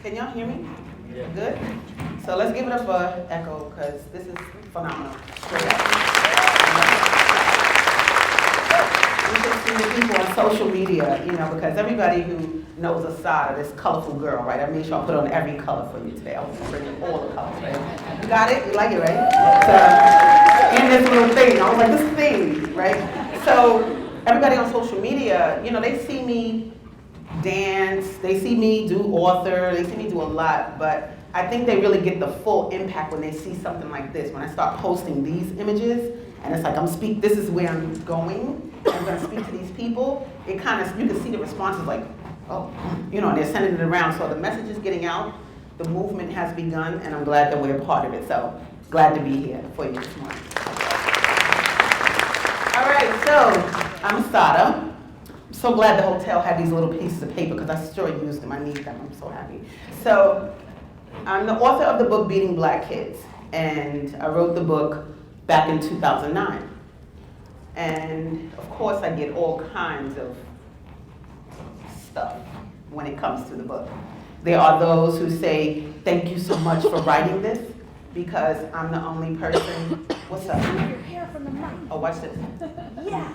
Can y'all hear me? Yeah. Good? So let's give it up for Echo, because this is phenomenal. Straight up. You should see the people on social media, because everybody who knows Asadah, this colorful girl, right? I made sure I put on every color for you today. I was bringing all the colors, right? You got it? You like it, right? So, in this little thing, I was like, this thing, right? So, everybody on social media, they see me dance, they see me do author, they see me do a lot, but I think they really get the full impact when they see something like this. When I start posting these images, and it's like, this is where I'm going, and I'm gonna speak to these people, it kind of, you can see the responses like, oh, and they're sending it around. So the message is getting out, the movement has begun, and I'm glad that we're a part of it. So, glad to be here for you this morning. All right, so, I'm Asadah. I'm so glad the hotel had these little pieces of paper because I sure used them. I need them. I'm so happy. So I'm the author of the book Beating Black Kids, and I wrote the book back in 2009. And of course I get all kinds of stuff when it comes to the book. There are those who say, thank you so much for writing this because I'm the only person. What's up? Your hair from the mic. Oh, watch this. Yeah.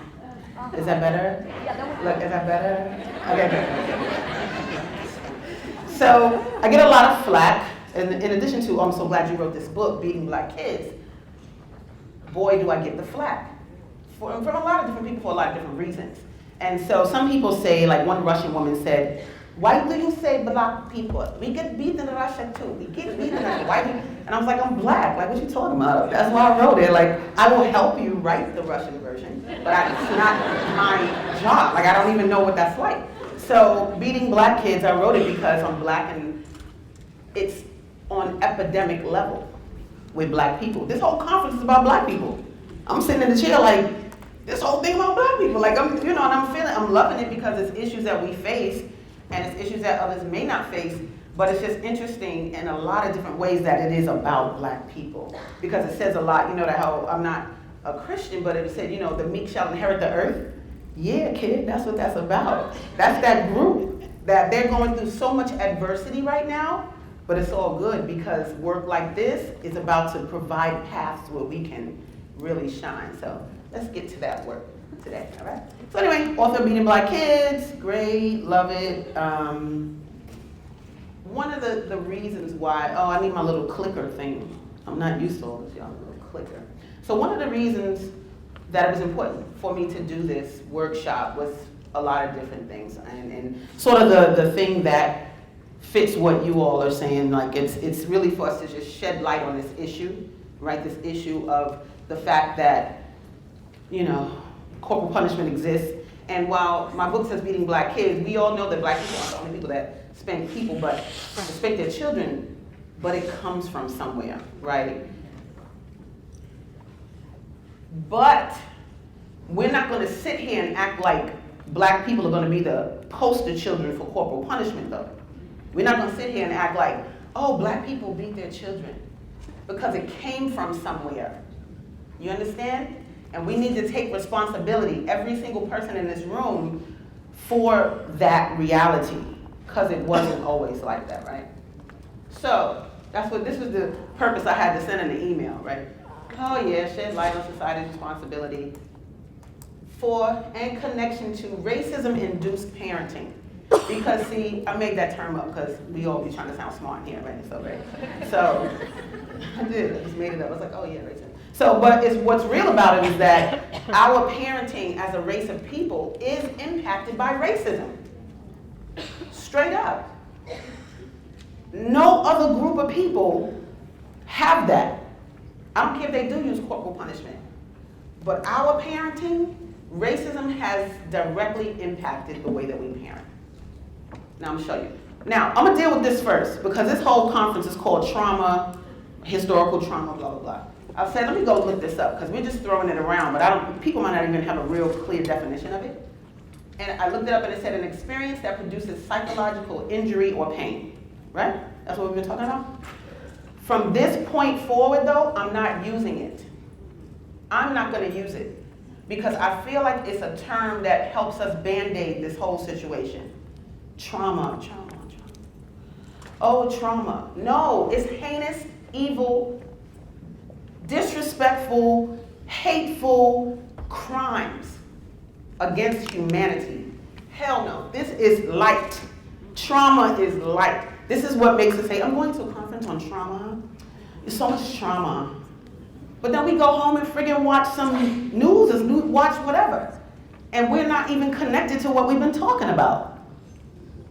Is that better? Yeah, Look, is that better? Okay, good. So, I get a lot of flack, and in addition to, I'm so glad you wrote this book, Beating Black Kids, boy, do I get the flack. From a lot of different people for a lot of different reasons. And so some people say, like one Russian woman said, why do you say black people? We get beat in Russia too. We get beat in Russia. Why do you? And I was like, I'm black. Like, what you talking about? That's why I wrote it. Like, I will help you write the Russian version, but it's not my job. Like, I don't even know what that's like. So, Beating Black Kids, I wrote it because I'm black and it's on epidemic level with black people. This whole conference is about black people. I'm sitting in the chair like, this whole thing about black people. Like, I'm loving it because it's issues that we face and it's issues that others may not face, but it's just interesting in a lot of different ways that it is about black people. Because it says a lot, that how I'm not a Christian, but it said, the meek shall inherit the earth. Yeah, kid, that's what that's about. That's that group that they're going through so much adversity right now, but it's all good because work like this is about to provide paths where we can really shine. So let's get to that work today, all right? So anyway, author of Beating Black Kids, great, love it. One of the reasons why, I need my little clicker thing. I'm not used to all this, y'all, little clicker. So one of the reasons that it was important for me to do this workshop was a lot of different things. And sort of the thing that fits what you all are saying, like it's really for us to just shed light on this issue, right? This issue of the fact that, corporal punishment exists. And while my book says Beating Black Kids, we all know that black people aren't the only people that spank people, but spank their children, but it comes from somewhere, right? But we're not going to sit here and act like black people are going to be the poster children for corporal punishment, though. We're not going to sit here and act like, oh, black people beat their children, because it came from somewhere. You understand? And we need to take responsibility, every single person in this room, for that reality, because it wasn't always like that, right? So, this was the purpose I had to send in the email, right? Oh yeah, shed light on society's responsibility for and connection to racism-induced parenting. Because see, I made that term up because we all be trying to sound smart here, right? So I did, I just made it up. I was like, oh yeah, racism. So, but what's real about it is that our parenting as a race of people is impacted by racism. Straight up. No other group of people have that. I don't care if they do use corporal punishment. But our parenting, racism has directly impacted the way that we parent. Now I'm gonna show you. Now, I'm gonna deal with this first because this whole conference is called trauma, historical trauma, blah, blah, blah. I said, let me go look this up because we're just throwing it around, but people might not even have a real clear definition of it. And I looked it up and it said an experience that produces psychological injury or pain, right? That's what we've been talking about? From this point forward though, I'm not using it. I'm not gonna use it because I feel like it's a term that helps us band-aid this whole situation. Trauma. Oh, trauma. No, it's heinous, evil, disrespectful, hateful crimes against humanity. Hell no. This is light. Trauma is light. This is what makes us say, I'm going to a conference on trauma. There's so much trauma. But then we go home and friggin' watch some news, watch whatever. And we're not even connected to what we've been talking about.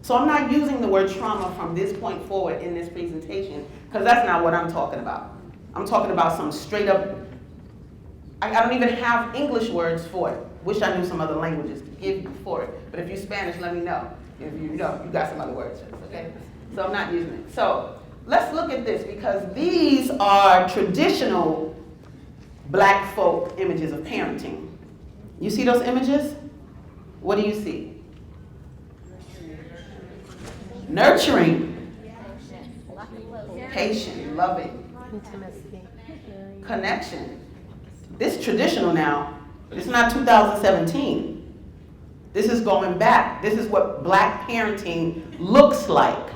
So I'm not using the word trauma from this point forward in this presentation, because that's not what I'm talking about. I'm talking about some straight up, I don't even have English words for it. Wish I knew some other languages to give you for it. But if you're Spanish, let me know. If you know, you got some other words, okay? So I'm not using it. So let's look at this, because these are traditional black folk images of parenting. You see those images? What do you see? Nurturing, patient, loving, connection. This is traditional now. It's not 2017. This is going back. This is what black parenting looks like.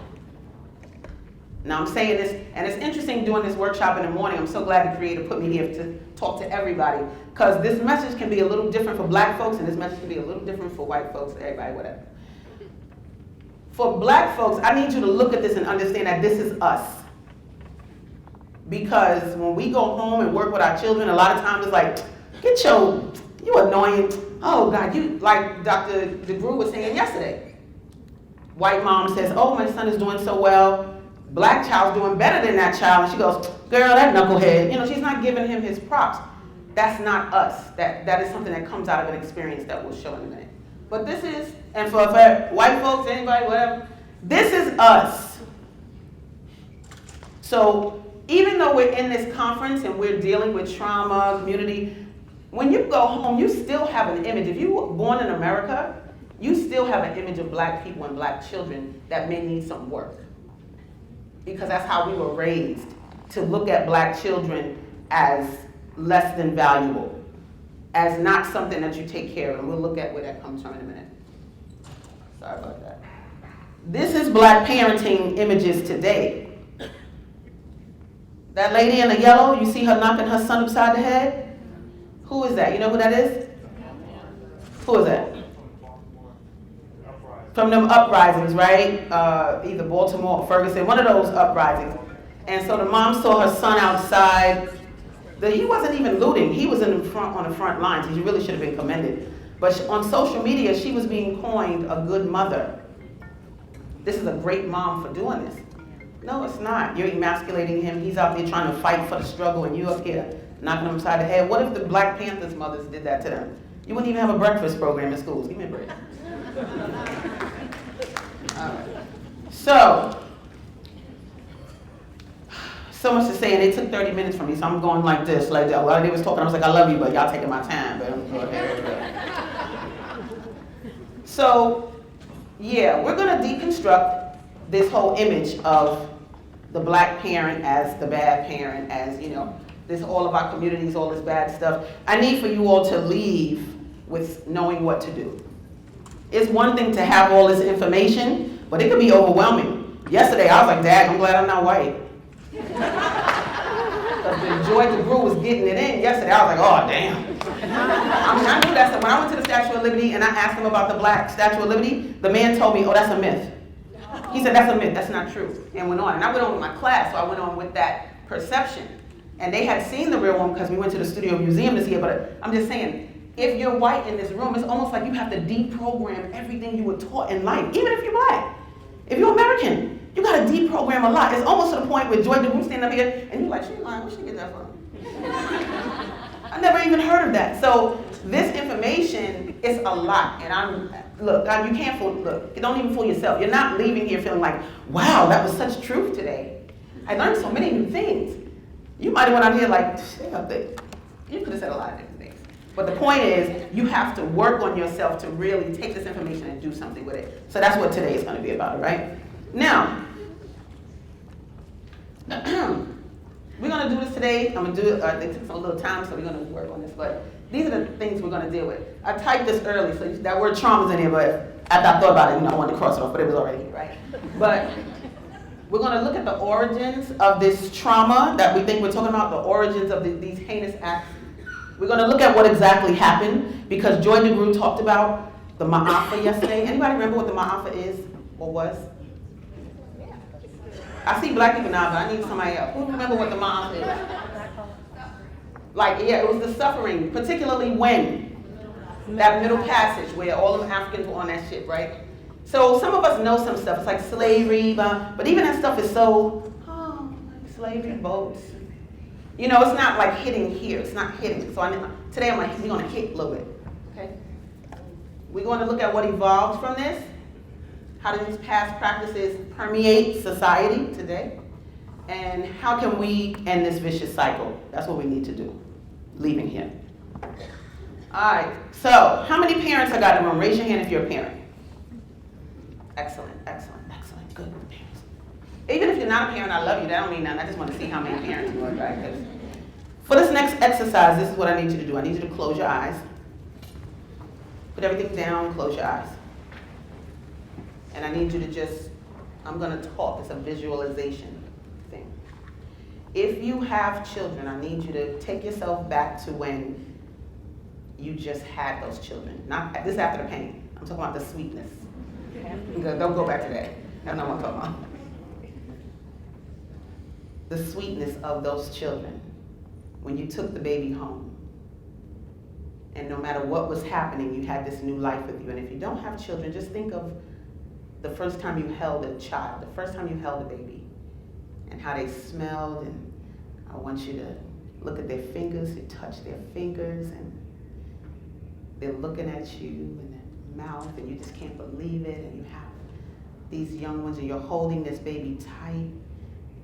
Now I'm saying this, and it's interesting doing this workshop in the morning. I'm so glad the creator put me here to talk to everybody, because this message can be a little different for black folks, and this message can be a little different for white folks, everybody, whatever. For black folks, I need you to look at this and understand that this is us. Because when we go home and work with our children, a lot of times it's like, you annoying. Oh God, you, like Dr. DeGrew was saying yesterday. White mom says, oh, my son is doing so well. Black child's doing better than that child. And she goes, girl, that knucklehead. You know, she's not giving him his props. That's not us. That is something that comes out of an experience that we'll show in a minute. But this is, and for white folks, anybody, whatever, this is us. So even though we're in this conference and we're dealing with trauma, community, when you go home, you still have an image. If you were born in America, you still have an image of black people and black children that may need some work. Because that's how we were raised, to look at black children as less than valuable, as not something that you take care of. And we'll look at where that comes from in a minute. Sorry about that. This is black parenting images today. That lady in the yellow, you see her knocking her son upside the head? Who is that? You know who that is? Who is that? From them uprisings, right? Either Baltimore or Ferguson, one of those uprisings. And so the mom saw her son outside. He wasn't even looting. He was in the front, on the front lines. He really should have been commended. But on social media, she was being coined a good mother. This is a great mom for doing this. No, it's not. You're emasculating him. He's out there trying to fight for the struggle, and you up here knocking him upside the head. What if the Black Panthers mothers did that to them? You wouldn't even have a breakfast program in schools. Give me a break. All right. So much to say, and they took 30 minutes from me, so I'm going like this, like that. While they was talking, I was like, I love you, but y'all taking my time. But I'm going ahead. So, yeah, we're going to deconstruct this whole image of the black parent as the bad parent, as, you know, this all of our communities, all this bad stuff. I need for you all to leave with knowing what to do. It's one thing to have all this information, but it could be overwhelming. Yesterday, I was like, Dad, I'm glad I'm not white. Because Joy DeGrew was getting it in yesterday. I was like, oh, damn. I knew that. When I went to the Statue of Liberty and I asked him about the black Statue of Liberty, the man told me, oh, that's a myth. He said, that's a myth. That's not true. And went on. And I went on with my class, so I went on with that perception. And they had seen the real one because we went to the Studio Museum to see it. But I'm just saying, if you're white in this room, it's almost like you have to deprogram everything you were taught in life, even if you're black. If you're American, you got to deprogram a lot. It's almost to the point where Joy DeGrew standing up here, and you're like, she's lying. Where'd she get that from? I never even heard of that. So this information is a lot. And you can't fool, don't even fool yourself. You're not leaving here feeling like, wow, that was such truth today. I learned so many new things. You might have went out here like, you could have said a lot of different things. But the point is, you have to work on yourself to really take this information and do something with it. So that's what today is going to be about, right? Now, we're going to do this today. I'm going to do it. It took a little time, so we're going to work on this. But these are the things we're going to deal with. I typed this early, so that word trauma's in here, but after I thought about it, I wanted to cross it off, but it was already here, right? But We're going to look at the origins of this trauma that we think we're talking about, the origins of these heinous acts. We're going to look at what exactly happened, because Joy DeGruy talked about the Ma'afa yesterday. Anybody remember what the Ma'afa is or was? I see black people now, but I need somebody else. Who remember what the Ma'afa is? Like, yeah, it was the suffering, particularly when that middle passage where all of the Africans were on that ship, right? So some of us know some stuff. It's like slavery, but even that stuff is so, like slavery boats. You know, it's not like hitting here. It's not hitting. So today we're going to hit a little bit, okay? We're going to look at what evolved from this. How do these past practices permeate society today? And how can we end this vicious cycle? That's what we need to do, leaving here. All right, so how many parents I got in the room? Raise your hand if you're a parent. Excellent, excellent, excellent, good parents. Even if you're not a parent, I love you. That don't mean nothing. I just want to see how many parents you are, right? 'Cause for this next exercise, this is what I need you to do. I need you to close your eyes. Put everything down, close your eyes. And I need you to just, I'm going to talk. It's a visualization thing. If you have children, I need you to take yourself back to when you just had those children. Not this is after the pain. I'm talking about the sweetness. Don't go back to that. That's not what I'm talking about. The sweetness of those children when you took the baby home. And no matter what was happening, you had this new life with you. And if you don't have children, just think of the first time you held a child, the first time you held a baby, and how they smelled. And I want you to look at their fingers, you touch their fingers, and they're looking at you in their mouth, and you just can't believe it. And you have these young ones, and you're holding this baby tight.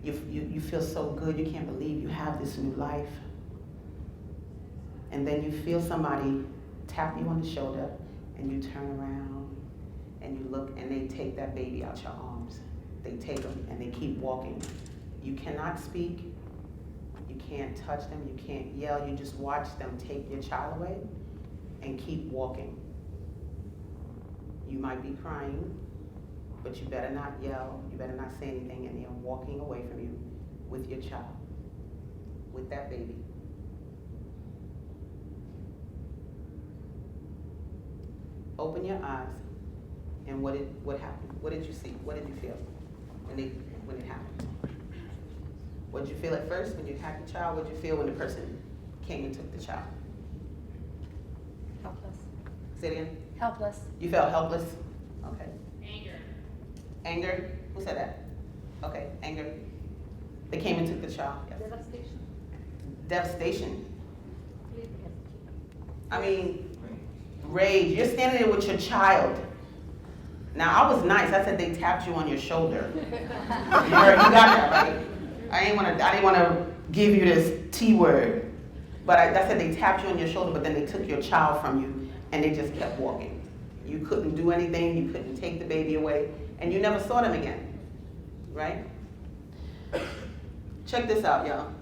You feel so good, you can't believe you have this new life. And then you feel somebody tap you on the shoulder, and you turn around, and you look, and they take that baby out your arms. They take them, and they keep walking. You cannot speak. You can't touch them. You can't yell. You just watch them take your child away and keep walking. You might be crying, but you better not yell. You better not say anything, and they're walking away from you with your child, with that baby. Open your eyes. And what happened? What did you see? What did you feel when it happened? What did you feel at first when you had the child? What did you feel when the person came and took the child? Helpless. Say it again? Helpless. You felt helpless? Okay. Anger. Anger? Who said that? Okay, anger. They came and took the child. Yes. Devastation. Devastation. I mean, rage. You're standing there with your child. Now, I was nice. I said they tapped you on your shoulder. You got that, right? I didn't want to give you this T word. But I said they tapped you on your shoulder, but then they took your child from you, and they just kept walking. You couldn't do anything. You couldn't take the baby away, and you never saw them again, right? Check this out, y'all.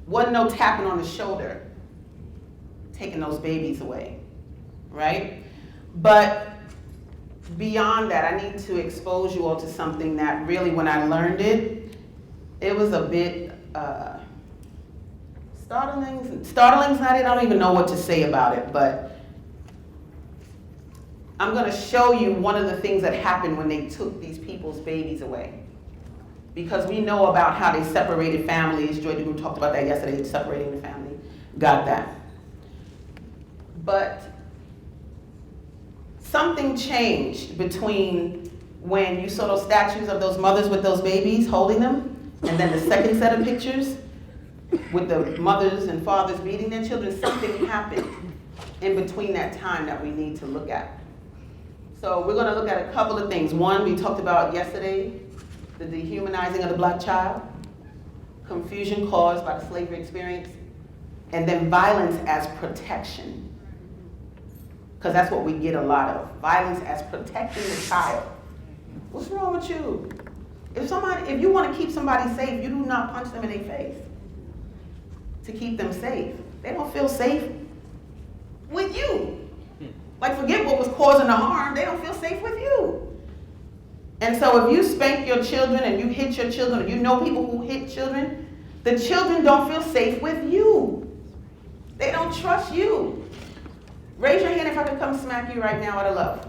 Wasn't no tapping on the shoulder, taking those babies away, right? But beyond that, I need to expose you all to something that really, when I learned it, it was a bit startling's not it. I don't even know what to say about it, but I'm going to show you one of the things that happened when they took these people's babies away. Because we know about how they separated families. Joy DeGruy talked about that yesterday, separating the family. Got that. But something changed between when you saw those statues of those mothers with those babies holding them, and then the second set of pictures with the mothers and fathers beating their children. Something happened in between that time that we need to look at. So we're going to look at a couple of things. One, we talked about yesterday, the dehumanizing of the black child, confusion caused by the slavery experience, and then violence as protection. Because that's what we get a lot of. Violence as protecting the child. What's wrong with you? If you want to keep somebody safe, you do not punch them in their face to keep them safe. They don't feel safe with you. Like, forget what was causing the harm. They don't feel safe with you. And so if you spank your children and you hit your children, or you know people who hit children, the children don't feel safe with you. They don't trust you. Raise your hand if I could come smack you right now out of love.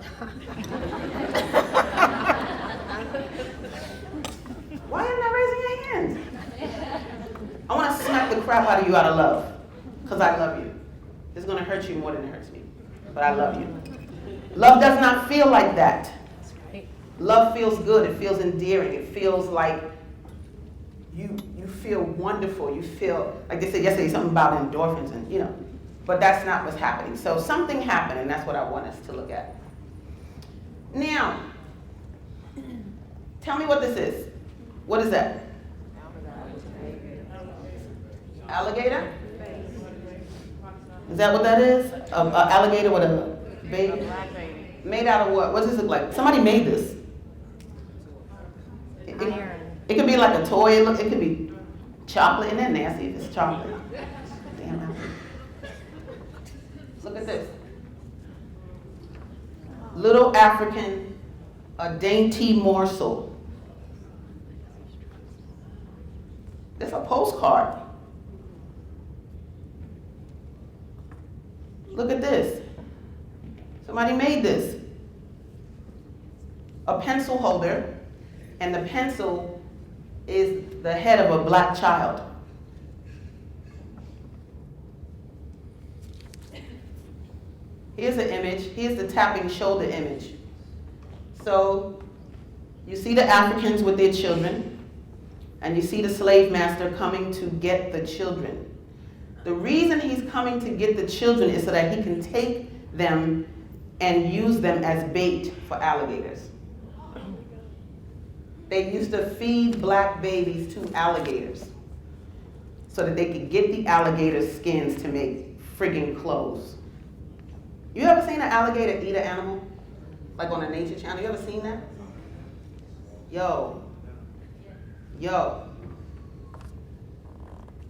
Why are you not raising your hands? I want to smack the crap out of you out of love, because I love you. It's going to hurt you more than it hurts me, but I love you. Love does not feel like that. Love feels good. It feels endearing. It feels like you feel wonderful. You feel, like they said yesterday, something about endorphins, and you know, but that's not what's happening. So something happened, and that's what I want us to look at. Now, tell me what this is. What is that? Alligator? Is that what that is? An alligator with a baby? Made out of what? What does this look like? Somebody made this. It could be like a toy. It could be chocolate. Isn't that nasty if it's chocolate? Damn. Look at this. Little African, a dainty morsel. It's a postcard. Look at this. Somebody made this. A pencil holder, and the pencil is the head of a black child. Here's an image. Here's the tapping shoulder image. So you see the Africans with their children, and you see the slave master coming to get the children. The reason he's coming to get the children is so that he can take them and use them as bait for alligators. They used to feed black babies to alligators so that they could get the alligator skins to make friggin' clothes. You ever seen an alligator eat an animal? Like on a nature channel, you ever seen that? Yo.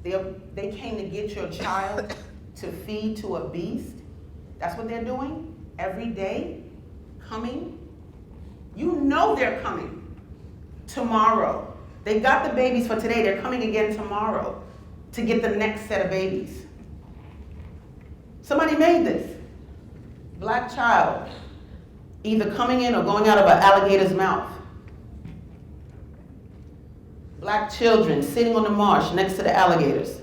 They came to get your child to feed to a beast. That's what they're doing every day, coming. You know they're coming tomorrow. They got the babies for today. They're coming again tomorrow to get the next set of babies. Somebody made this. Black child, either coming in or going out of an alligator's mouth. Black children sitting on the marsh next to the alligators.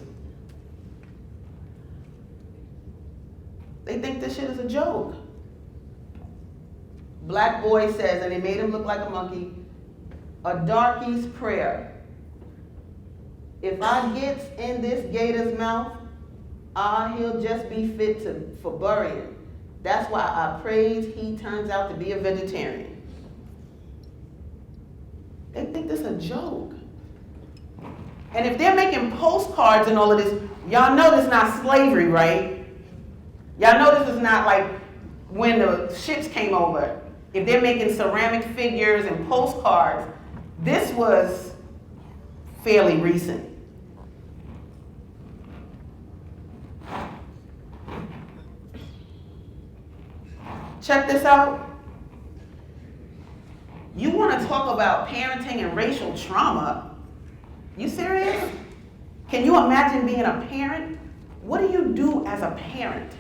They think this shit is a joke. Black boy says, and they made him look like a monkey, a darkie's prayer. If I gets in this gator's mouth, he'll just be fit for burying. That's why I praise he turns out to be a vegetarian. They think this is a joke. And if they're making postcards and all of this, y'all know this is not slavery, right? Y'all know this is not like when the ships came over. If they're making ceramic figures and postcards, this was fairly recent. Check this out. You want to talk about parenting and racial trauma? You serious? Can you imagine being a parent? What do you do as a parent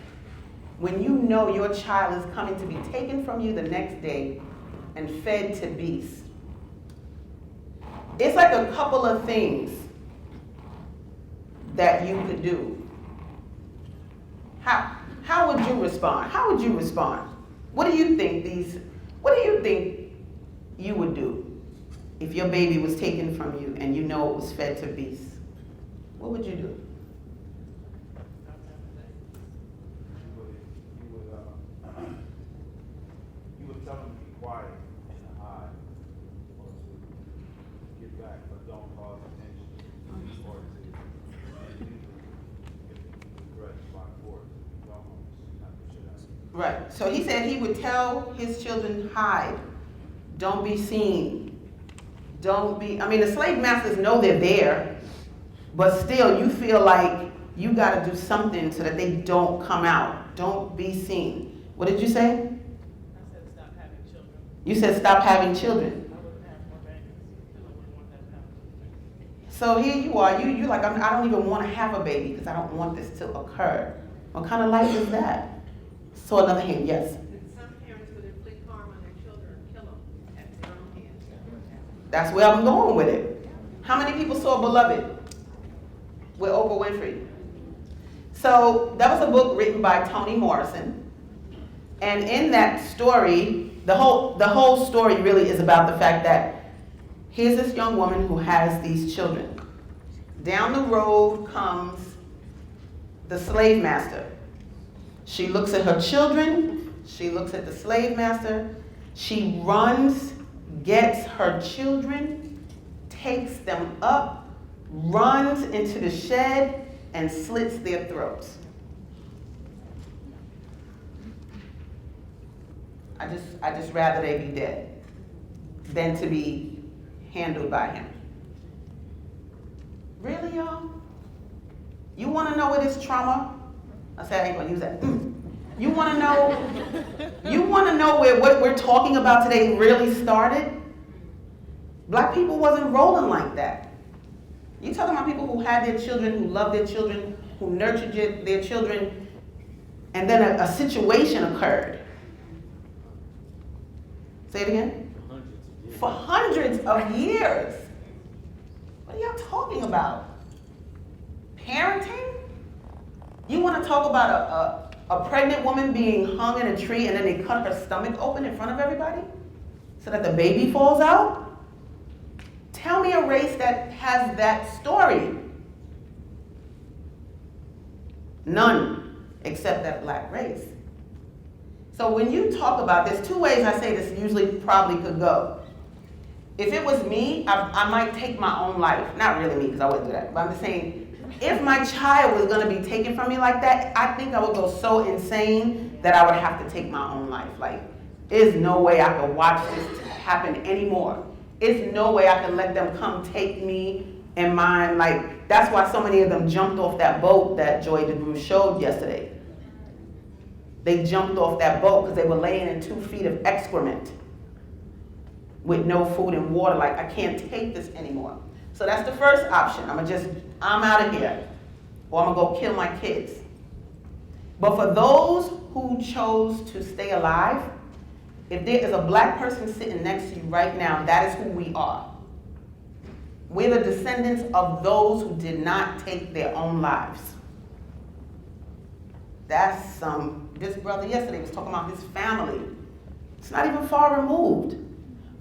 when you know your child is coming to be taken from you the next day and fed to beasts? It's like a couple of things that you could do. How would you respond? How would you respond? What do you think you would do if your baby was taken from you and you know it was fed to beasts? What would you do? You would tell them to be quiet and hide, or to get back, but don't cause attention, or to threat by force. Don't snap the shit out of you. Right. So he said he would tell his children, hide. Don't be seen. The slave masters know they're there, but still you feel like you got to do something so that they don't come out. Don't be seen. What did you say? I said stop having children. You said stop having children. I would So here you are, you like, I don't even want to have a baby because I don't want this to occur. What kind of life is that? So another hand, yes. Some parents would inflict harm on their children and kill them at their own hands. That's where I'm going with it. How many people saw Beloved with Oprah Winfrey? So that was a book written by Toni Morrison. And in that story, the whole story really is about the fact that here's this young woman who has these children. Down the road comes the slave master. She looks at her children, she looks at the slave master, she runs, gets her children, takes them up, runs into the shed, and slits their throats. I just rather they be dead than to be handled by him. Really, y'all? You want to know where this trauma? I said I ain't gonna use that. You want to know? You want to know where what we're talking about today really started? Black people wasn't rolling like that. You talking about people who had their children, who loved their children, who nurtured their children, and then a situation occurred. Say it again. For hundreds of years. What are y'all talking about? Parenting? You want to talk about a pregnant woman being hung in a tree and then they cut her stomach open in front of everybody so that the baby falls out? Tell me a race that has that story. None, except that black race. So when you talk about, there's two ways I say this usually probably could go. If it was me, I might take my own life. Not really me, because I wouldn't do that. But I'm just saying, if my child was going to be taken from me like that, I think I would go so insane that I would have to take my own life. Like, there's no way I could watch this happen anymore. There's no way I could let them come take me and mine. Like, that's why so many of them jumped off that boat that Joy DeBruce showed yesterday. They jumped off that boat because they were laying in 2 feet of excrement with no food and water. Like, I can't take this anymore. So that's the first option. I'm out of here. Or I'm gonna go kill my kids. But for those who chose to stay alive, if there is a black person sitting next to you right now, that is who we are. We're the descendants of those who did not take their own lives. That's this brother yesterday was talking about his family. It's not even far removed.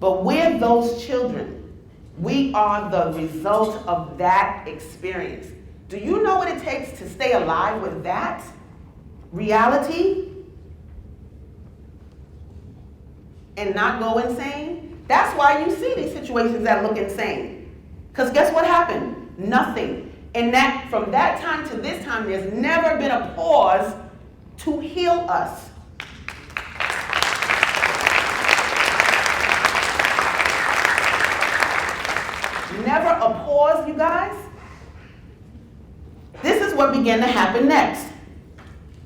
But we're those children. We are the result of that experience. Do you know what it takes to stay alive with that reality and not go insane? That's why you see these situations that look insane. Because guess what happened? Nothing. And from that time to this time, there's never been a pause to heal us. Never a pause, you guys. This is what began to happen next.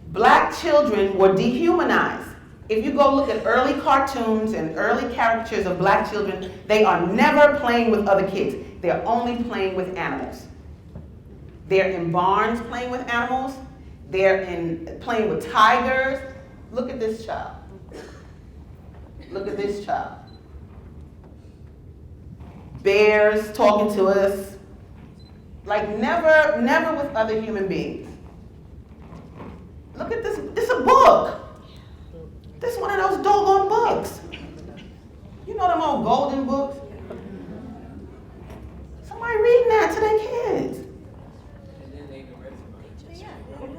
Black children were dehumanized. If you go look at early cartoons and early caricatures of black children, they are never playing with other kids. They're only playing with animals. They're in barns playing with animals. They're playing with tigers. Look at this child. Look at this child. Bears talking to us. Like never with other human beings. Look at this. This is a book. This is one of those doggone books. You know them old golden books? Somebody reading that to their kids.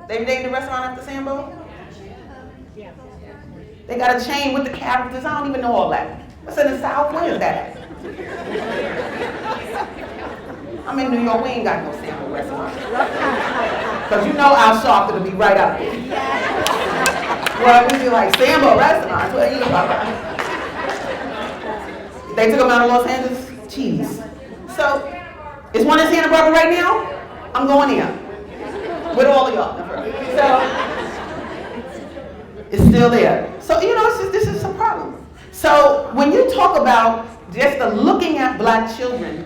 They named the restaurant after Sambo? They got a chain with the characters. I don't even know all that. That's in the South. Where is that at? I'm in New York. We ain't got no Sambo restaurant. Because you know our shop will be right up there. Well, we be like Sambo restaurants. What are you talking about? They took them out of Los Angeles? Jeez. So, is one in Santa Barbara right now? I'm going in. With all of y'all. So, it's still there. So, you know, this is a problem. So, when you talk about just the looking at black children,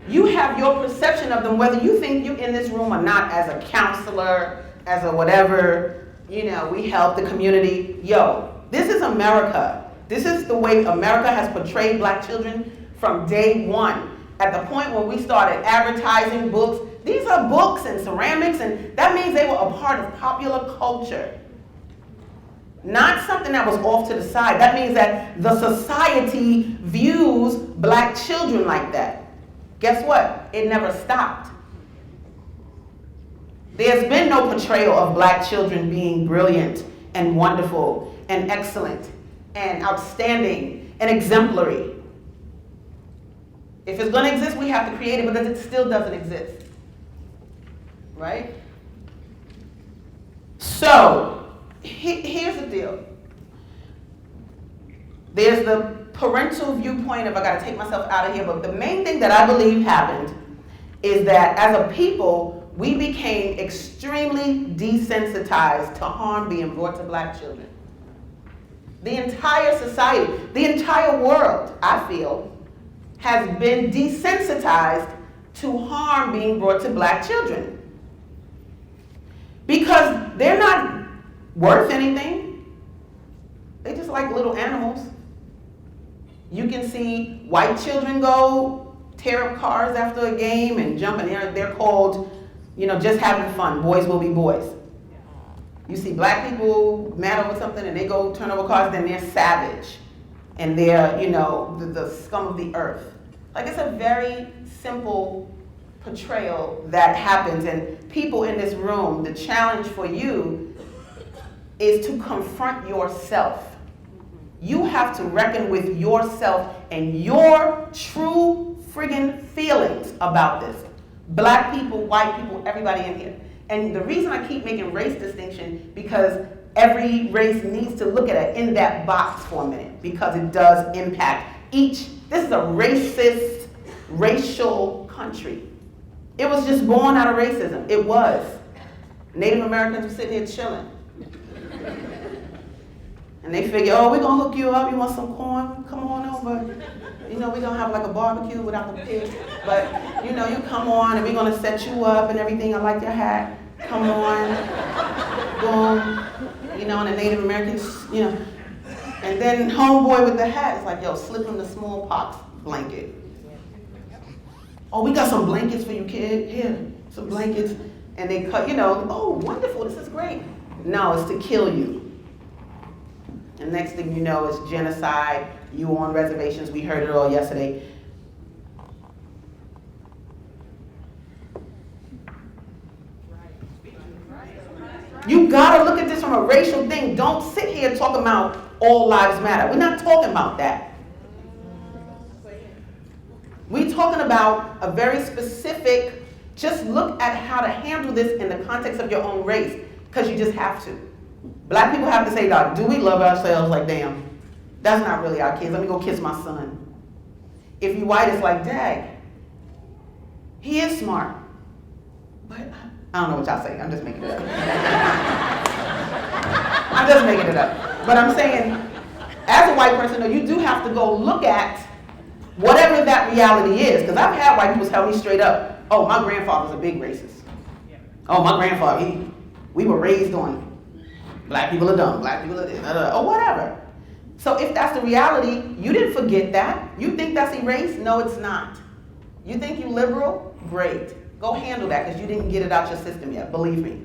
You have your perception of them, whether you think you're in this room or not, as a counselor, as a whatever, we help the community. Yo, this is America. This is the way America has portrayed black children from day one. At the point when we started advertising books, these are books and ceramics, and that means they were a part of popular culture. Not something that was off to the side. That means that the society views black children like that. Guess what? It never stopped. There's been no portrayal of black children being brilliant and wonderful and excellent and outstanding and exemplary. If it's going to exist, we have to create it, but it still doesn't exist. Right? So, here's the deal. There's the parental viewpoint of I got to take myself out of here, but the main thing that I believe happened is that as a people, we became extremely desensitized to harm being brought to black children. The entire society, the entire world, I feel, has been desensitized to harm being brought to black children. Because they're not worth anything. They're just like little animals. You can see white children go tear up cars after a game and jump in there. They're called, just having fun. Boys will be boys. You see black people mad over something and they go turn over cars, then they're savage. And they're, the scum of the earth. Like, it's a very simple portrayal that happens. And people in this room, the challenge for you is to confront yourself. You have to reckon with yourself and your true friggin' feelings about this. Black people, white people, everybody in here. And the reason I keep making race distinction, because every race needs to look at it in that box for a minute, because it does impact each. This is a racist, racial country. It was just born out of racism. It was. Native Americans were sitting here chilling. And they figure, we're going to hook you up. You want some corn? Come on over. We're going to have like a barbecue without the pig. But, you come on and we're going to set you up and everything. I like your hat. Come on. Boom. And the Native Americans, And then homeboy with the hat is like, slip him the smallpox blanket. Oh, we got some blankets for you, kid. Here, some blankets. And they cut, wonderful, this is great. No, it's to kill you. And next thing you know, it's genocide. You on reservations. We heard it all yesterday. You gotta look at this from a racial thing. Don't sit here talking about all lives matter. We're not talking about that. We're talking about a very specific, just look at how to handle this in the context of your own race, because you just have to. Black people have to say, "Dog, do we love ourselves?" Like, damn, that's not really our kids. Let me go kiss my son. If you white, it's like, dag, he is smart. But I don't know what y'all say. I'm just making it up. I'm just making it up. But I'm saying, as a white person, though, you do have to go look at whatever that reality is. Because I've had white people tell me straight up, oh, my grandfather's a big racist. Oh, my grandfather, we were raised on black people are dumb, black people are this, or whatever. So if that's the reality, you didn't forget that. You think that's erased? No, it's not. You think you liberal? Great. Go handle that, because you didn't get it out your system yet, believe me.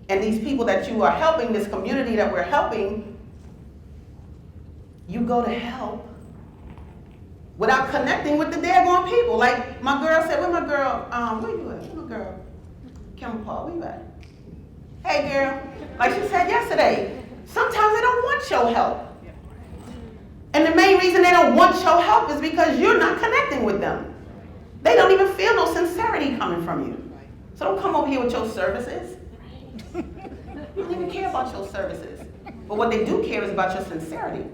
And these people that you are helping, this community that we're helping, you go to help without connecting with the daggone people. Like my girl said, where my girl, where you at? Where my girl? Kim Paul, where you at? Hey girl, like she said yesterday, sometimes they don't want your help. And the main reason they don't want your help is because you're not connecting with them. They don't even feel no sincerity coming from you. So don't come over here with your services. They don't even care about your services. But what they do care is about your sincerity.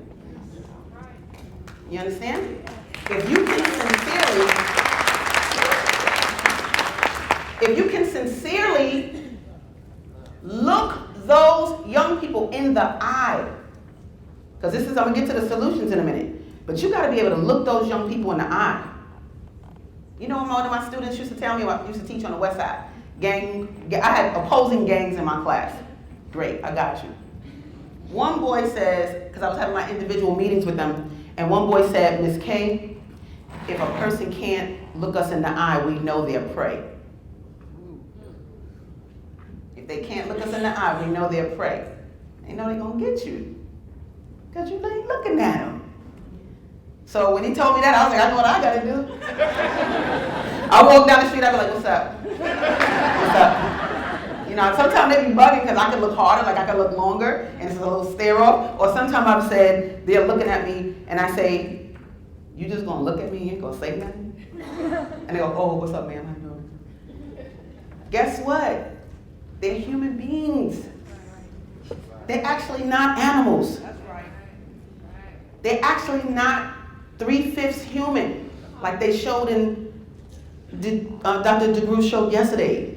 You understand? If you can sincerely look those young people in the eye, because I'm gonna get to the solutions in a minute, but you gotta be able to look those young people in the eye You know what one of my students used to tell me about, used to teach on the west side? I had opposing gangs in my class. Great, I got you. One boy says, because I was having my individual meetings with them, and one boy said, Miss K, if a person can't look us in the eye, we know they're prey. If they can't look us in the eye, we know they're prey. They know they're going to get you, because you ain't looking at them. So when he told me that, I was like, I know what I got to do. I walk down the street, I be like, what's up? What's up? You know, sometimes they be bugging because I can look harder, like I can look longer, and it's a little stare off. Or sometimes I've said, they're looking at me, and I say, you just gonna look at me, you ain't gonna say nothing? And they go, oh, what's up, man? How you doing? Guess what? They're human beings. They're actually not animals. They're actually not 3/5 human, like they showed in, Dr. DeGroote showed yesterday.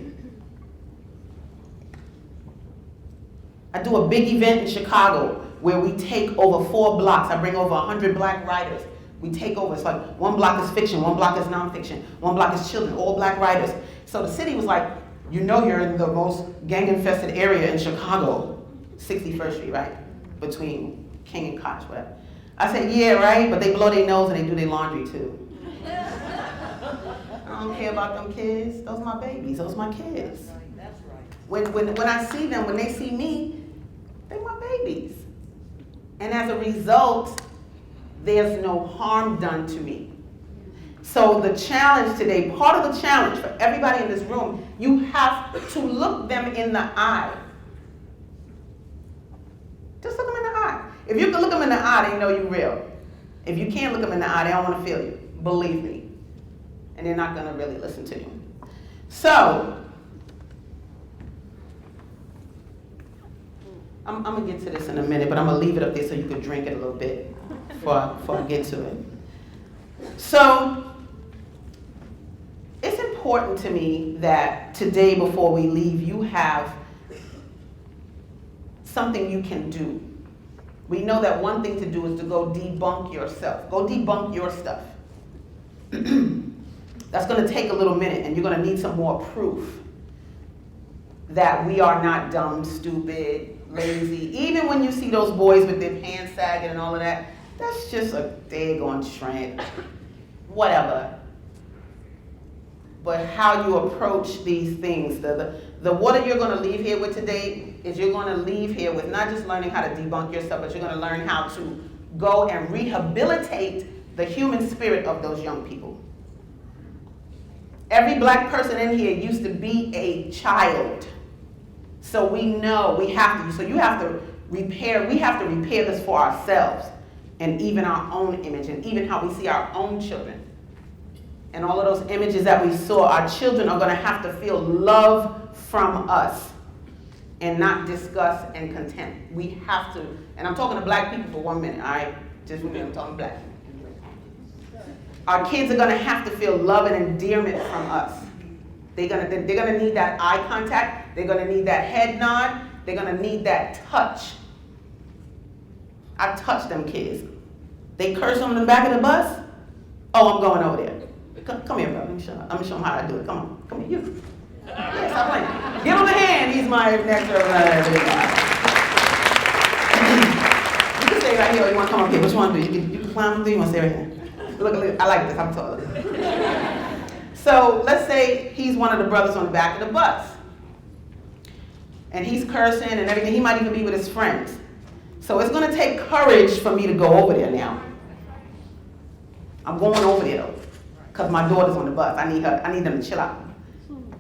I do a big event in Chicago where we take over 4 blocks. I bring over 100 black writers. We take over. It's like one block is fiction, one block is nonfiction, one block is children, all black writers. So the city was like, you know you're in the most gang-infested area in Chicago, 61st Street, right? Between King and Koch, whatever. I said, yeah, right, but they blow their nose and they do their laundry too. I don't care about them kids. Those are my babies. Those are my kids. That's right. When I see them, when they see me, they're my babies. And as a result, there's no harm done to me. So the challenge today, part of the challenge for everybody in this room, you have to look them in the eye. Just look them in the eye. If you can look them in the eye, they know you're real. If you can't look them in the eye, they don't want to feel you. Believe me. And they're not going to really listen to you. So, I'm going to get to this in a minute, but I'm going to leave it up there so you can drink it a little bit before I get to it. So, it's important to me that today before we leave, you have something you can do. We know that one thing to do is to go debunk yourself. Go debunk your stuff. That's going to take a little minute, and you're going to need some more proof that we are not dumb, stupid, lazy. Even when you see those boys with their pants sagging and all of that, that's just a daggone trend. Whatever. But how you approach these things, the what you're going to leave here with today is you're going to leave here with not just learning how to debunk yourself, but you're going to learn how to go and rehabilitate the human spirit of those young people. Every black person in here used to be a child. So we know we have to. So you have to repair, we have to repair this for ourselves and even our own image and even how we see our own children. And all of those images that we saw, our children are going to have to feel love from us and not disgust and contempt. We have to, and I'm talking to black people for 1 minute, all right? Just remember, I'm talking black people. Our kids are going to have to feel love and endearment from us. They're gonna need that eye contact. They're going to need that head nod. They're going to need that touch. I've touched them kids. They curse on the back of the bus. Oh, I'm going over there. Come here, bro. I'm gonna show him how I do it. Come here, you. Yeah, stop playing. Give him a hand. He's my next You can stay right here or you want to come up here. Which one do you? You can climb up there. You want to stay right here? Look, I like this. I'm taller. So let's say he's one of the brothers on the back of the bus. And he's cursing and everything. He might even be with his friends. So it's going to take courage for me to go over there now. I'm going over there though. Because my daughter's on the bus. I need them to chill out.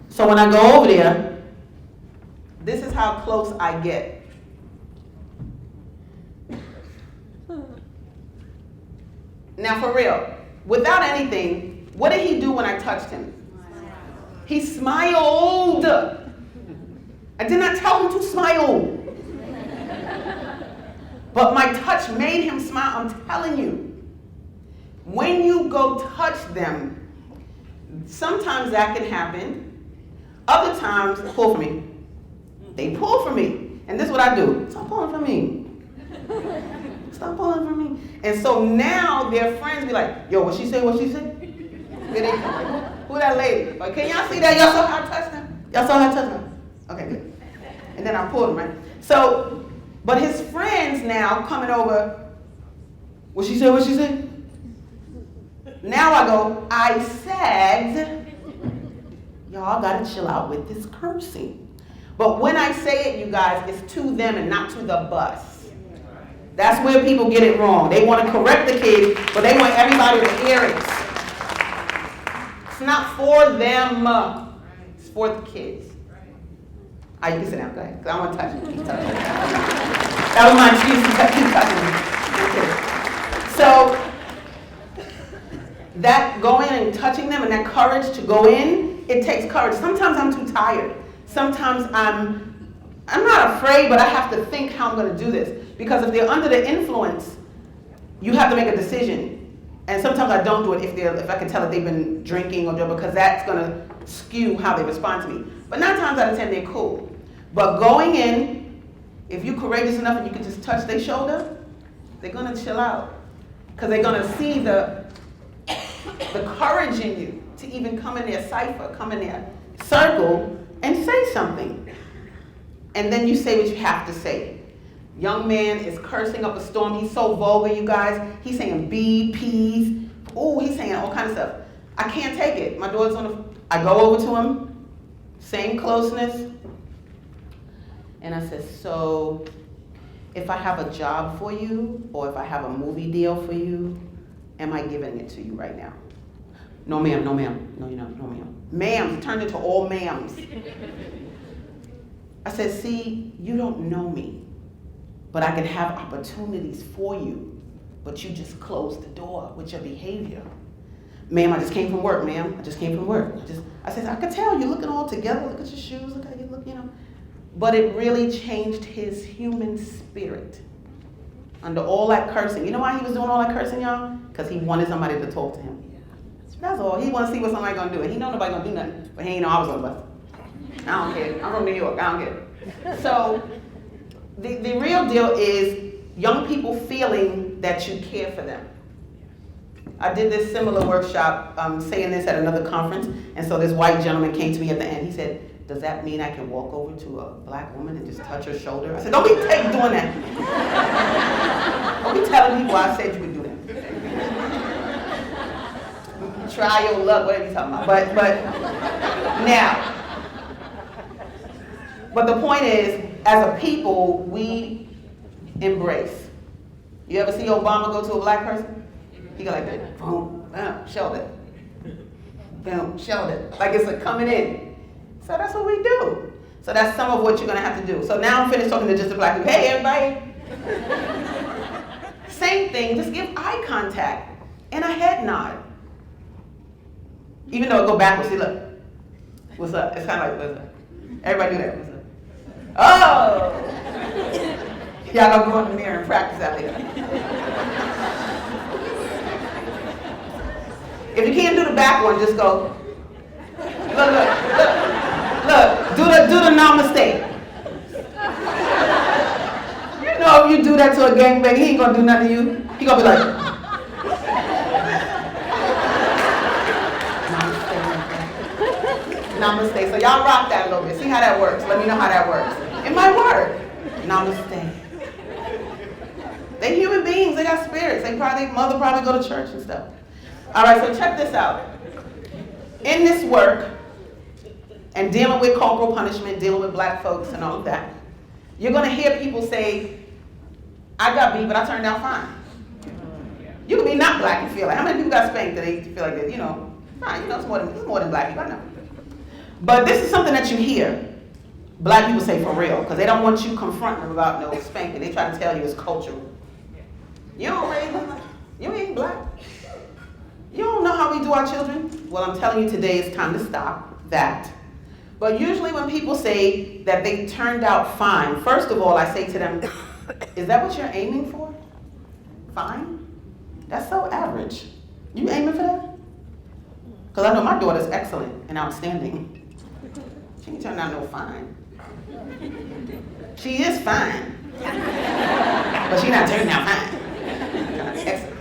So when I go over there, this is how close I get. Now for real, without anything, what did he do when I touched him? He smiled. I did not tell him to smile. But my touch made him smile. I'm telling you. When you go touch them, sometimes that can happen. Other times, pull for me. They pull for me. And this is what I do. Stop pulling for me. Stop pulling for me. And so now their friends be like, yo, what she say, what she say? Here they come. Who that lady? Like, can y'all see that? Y'all saw her touch them? Y'all saw her touch them? Okay, good. And then I pulled him, right? So, but his friends now coming over. What she said? What she said? Now I go, I said, y'all gotta chill out with this cursing. But when I say it, you guys, it's to them and not to the bus. That's where people get it wrong. They want to correct the kids, but they want everybody to hear it. It's not for them. It's for the kids. All right, you can sit down, go ahead, because I want to touch you. Keep touching me. That was my excuse to keep touching me. So, that going and touching them and that courage to go in, it takes courage. Sometimes I'm too tired. Sometimes I'm not afraid, but I have to think how I'm going to do this. Because if they're under the influence, you have to make a decision. And sometimes I don't do it if I can tell that they've been drinking or doing, because that's going to skew how they respond to me. But 9 times out of 10, they're cool. But going in, if you're courageous enough and you can just touch their shoulder, they're going to chill out. Because they're going to see the courage in you to even come in their cipher, come in their circle, and say something. And then you say what you have to say. Young man is cursing up a storm. He's so vulgar, you guys. He's saying B, P's. Oh, he's saying all kinds of stuff. I can't take it. My daughter's I go over to him, same closeness. And I said, so if I have a job for you, or if I have a movie deal for you, am I giving it to you right now? No, ma'am, no, ma'am. No, you're not, no, ma'am. Ma'ams, turned into all ma'ams. I said, see, you don't know me, but I can have opportunities for you, but you just closed the door with your behavior. Ma'am, I just came from work, ma'am. I just came from work. I said, I could tell you're looking all together. Look at your shoes, look how you look, you know. But it really changed his human spirit. Under all that cursing. You know why he was doing all that cursing, y'all? Because he wanted somebody to talk to him. That's all. He wanted to see what somebody gonna do. And he know nobody gonna do nothing, but he ain't know I was on the bus. I don't care. I'm from New York. I don't care. So the real deal is young people feeling that you care for them. I did this similar workshop, saying this at another conference, and so this white gentleman came to me at the end. He said, does that mean I can walk over to a black woman and just touch her shoulder? I said, don't be doing that. Don't be telling people I said you would do that. Try your luck, whatever you're talking about. But the point is, as a people, we embrace. You ever see Obama go to a black person? He go like that, boom, boom, shoulder, boom, shoulder, like it's a coming in. So that's what we do. So that's some of what you're gonna have to do. So now I'm finished talking to just the black people. Hey, everybody. Same thing, just give eye contact and a head nod. Even though it go backwards, see, look. What's up? It's kind of like, what's up? Everybody do that, what's up? Oh! Y'all gonna go in the mirror and practice that later. If you can't do the back one, just go. Look, do the namaste. You know if you do that to a gangbang, he ain't gonna do nothing to you. He gonna be like, namaste. So y'all rock that a little bit. See how that works. Let me know how that works. It might work. Namaste. They human beings. They got spirits. Mother probably go to church and stuff. All right, so check this out. In this work, and dealing with corporal punishment, dealing with black folks and all of that, you're going to hear people say, I got beat, but I turned out fine. You can be not black and feel like, how many people got spanked that they feel like that, fine, it's more than black people, I know. But this is something that you hear black people say for real, because they don't want you confronting them about no spanking. They try to tell you it's cultural. You don't raise them, you ain't black. You don't know how we do our children? Well, I'm telling you today it's time to stop that. But usually when people say that they turned out fine, first of all, I say to them, is that what you're aiming for? Fine? That's so average. You aiming for that? Because I know my daughter's excellent and outstanding. She ain't turned out no fine. She is fine. But she's not turning out fine. Excellent.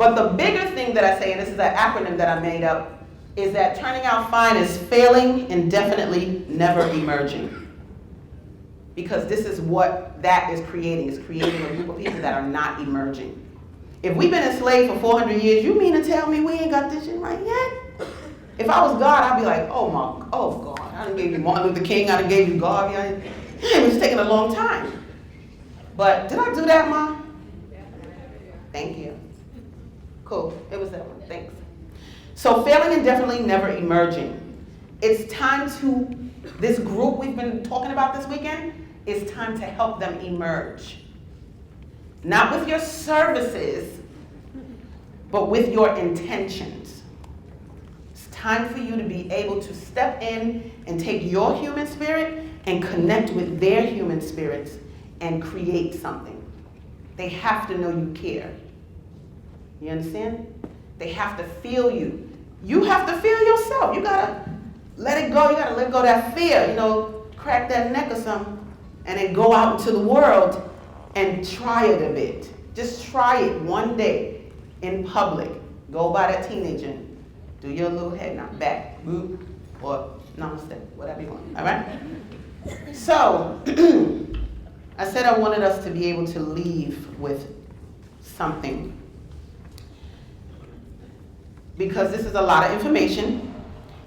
But the bigger thing that I say, and this is an acronym that I made up, is that turning out fine is failing indefinitely, never emerging. Because this is what that is creating a group of people that are not emerging. If we've been enslaved for 400 years, you mean to tell me we ain't got this shit right yet? If I was God, I'd be like, oh God, I done gave you Martin Luther King, I done gave you Garvey, it was taking a long time. But did I do that, Mom? Thank you. Cool, it was that one, thanks. So failing indefinitely, never emerging. It's time to, this group we've been talking about this weekend, it's time to help them emerge. Not with your services, but with your intentions. It's time for you to be able to step in and take your human spirit and connect with their human spirits and create something. They have to know you care. You understand? They have to feel you. You have to feel yourself. You gotta let it go. You gotta let go of that fear. You know, crack that neck or something, and then go out into the world and try it a bit. Just try it one day in public. Go by that teenager and do your little head knock back, boop, or namaste, whatever you want. All right? So, I said I wanted us to be able to leave with something. Because this is a lot of information,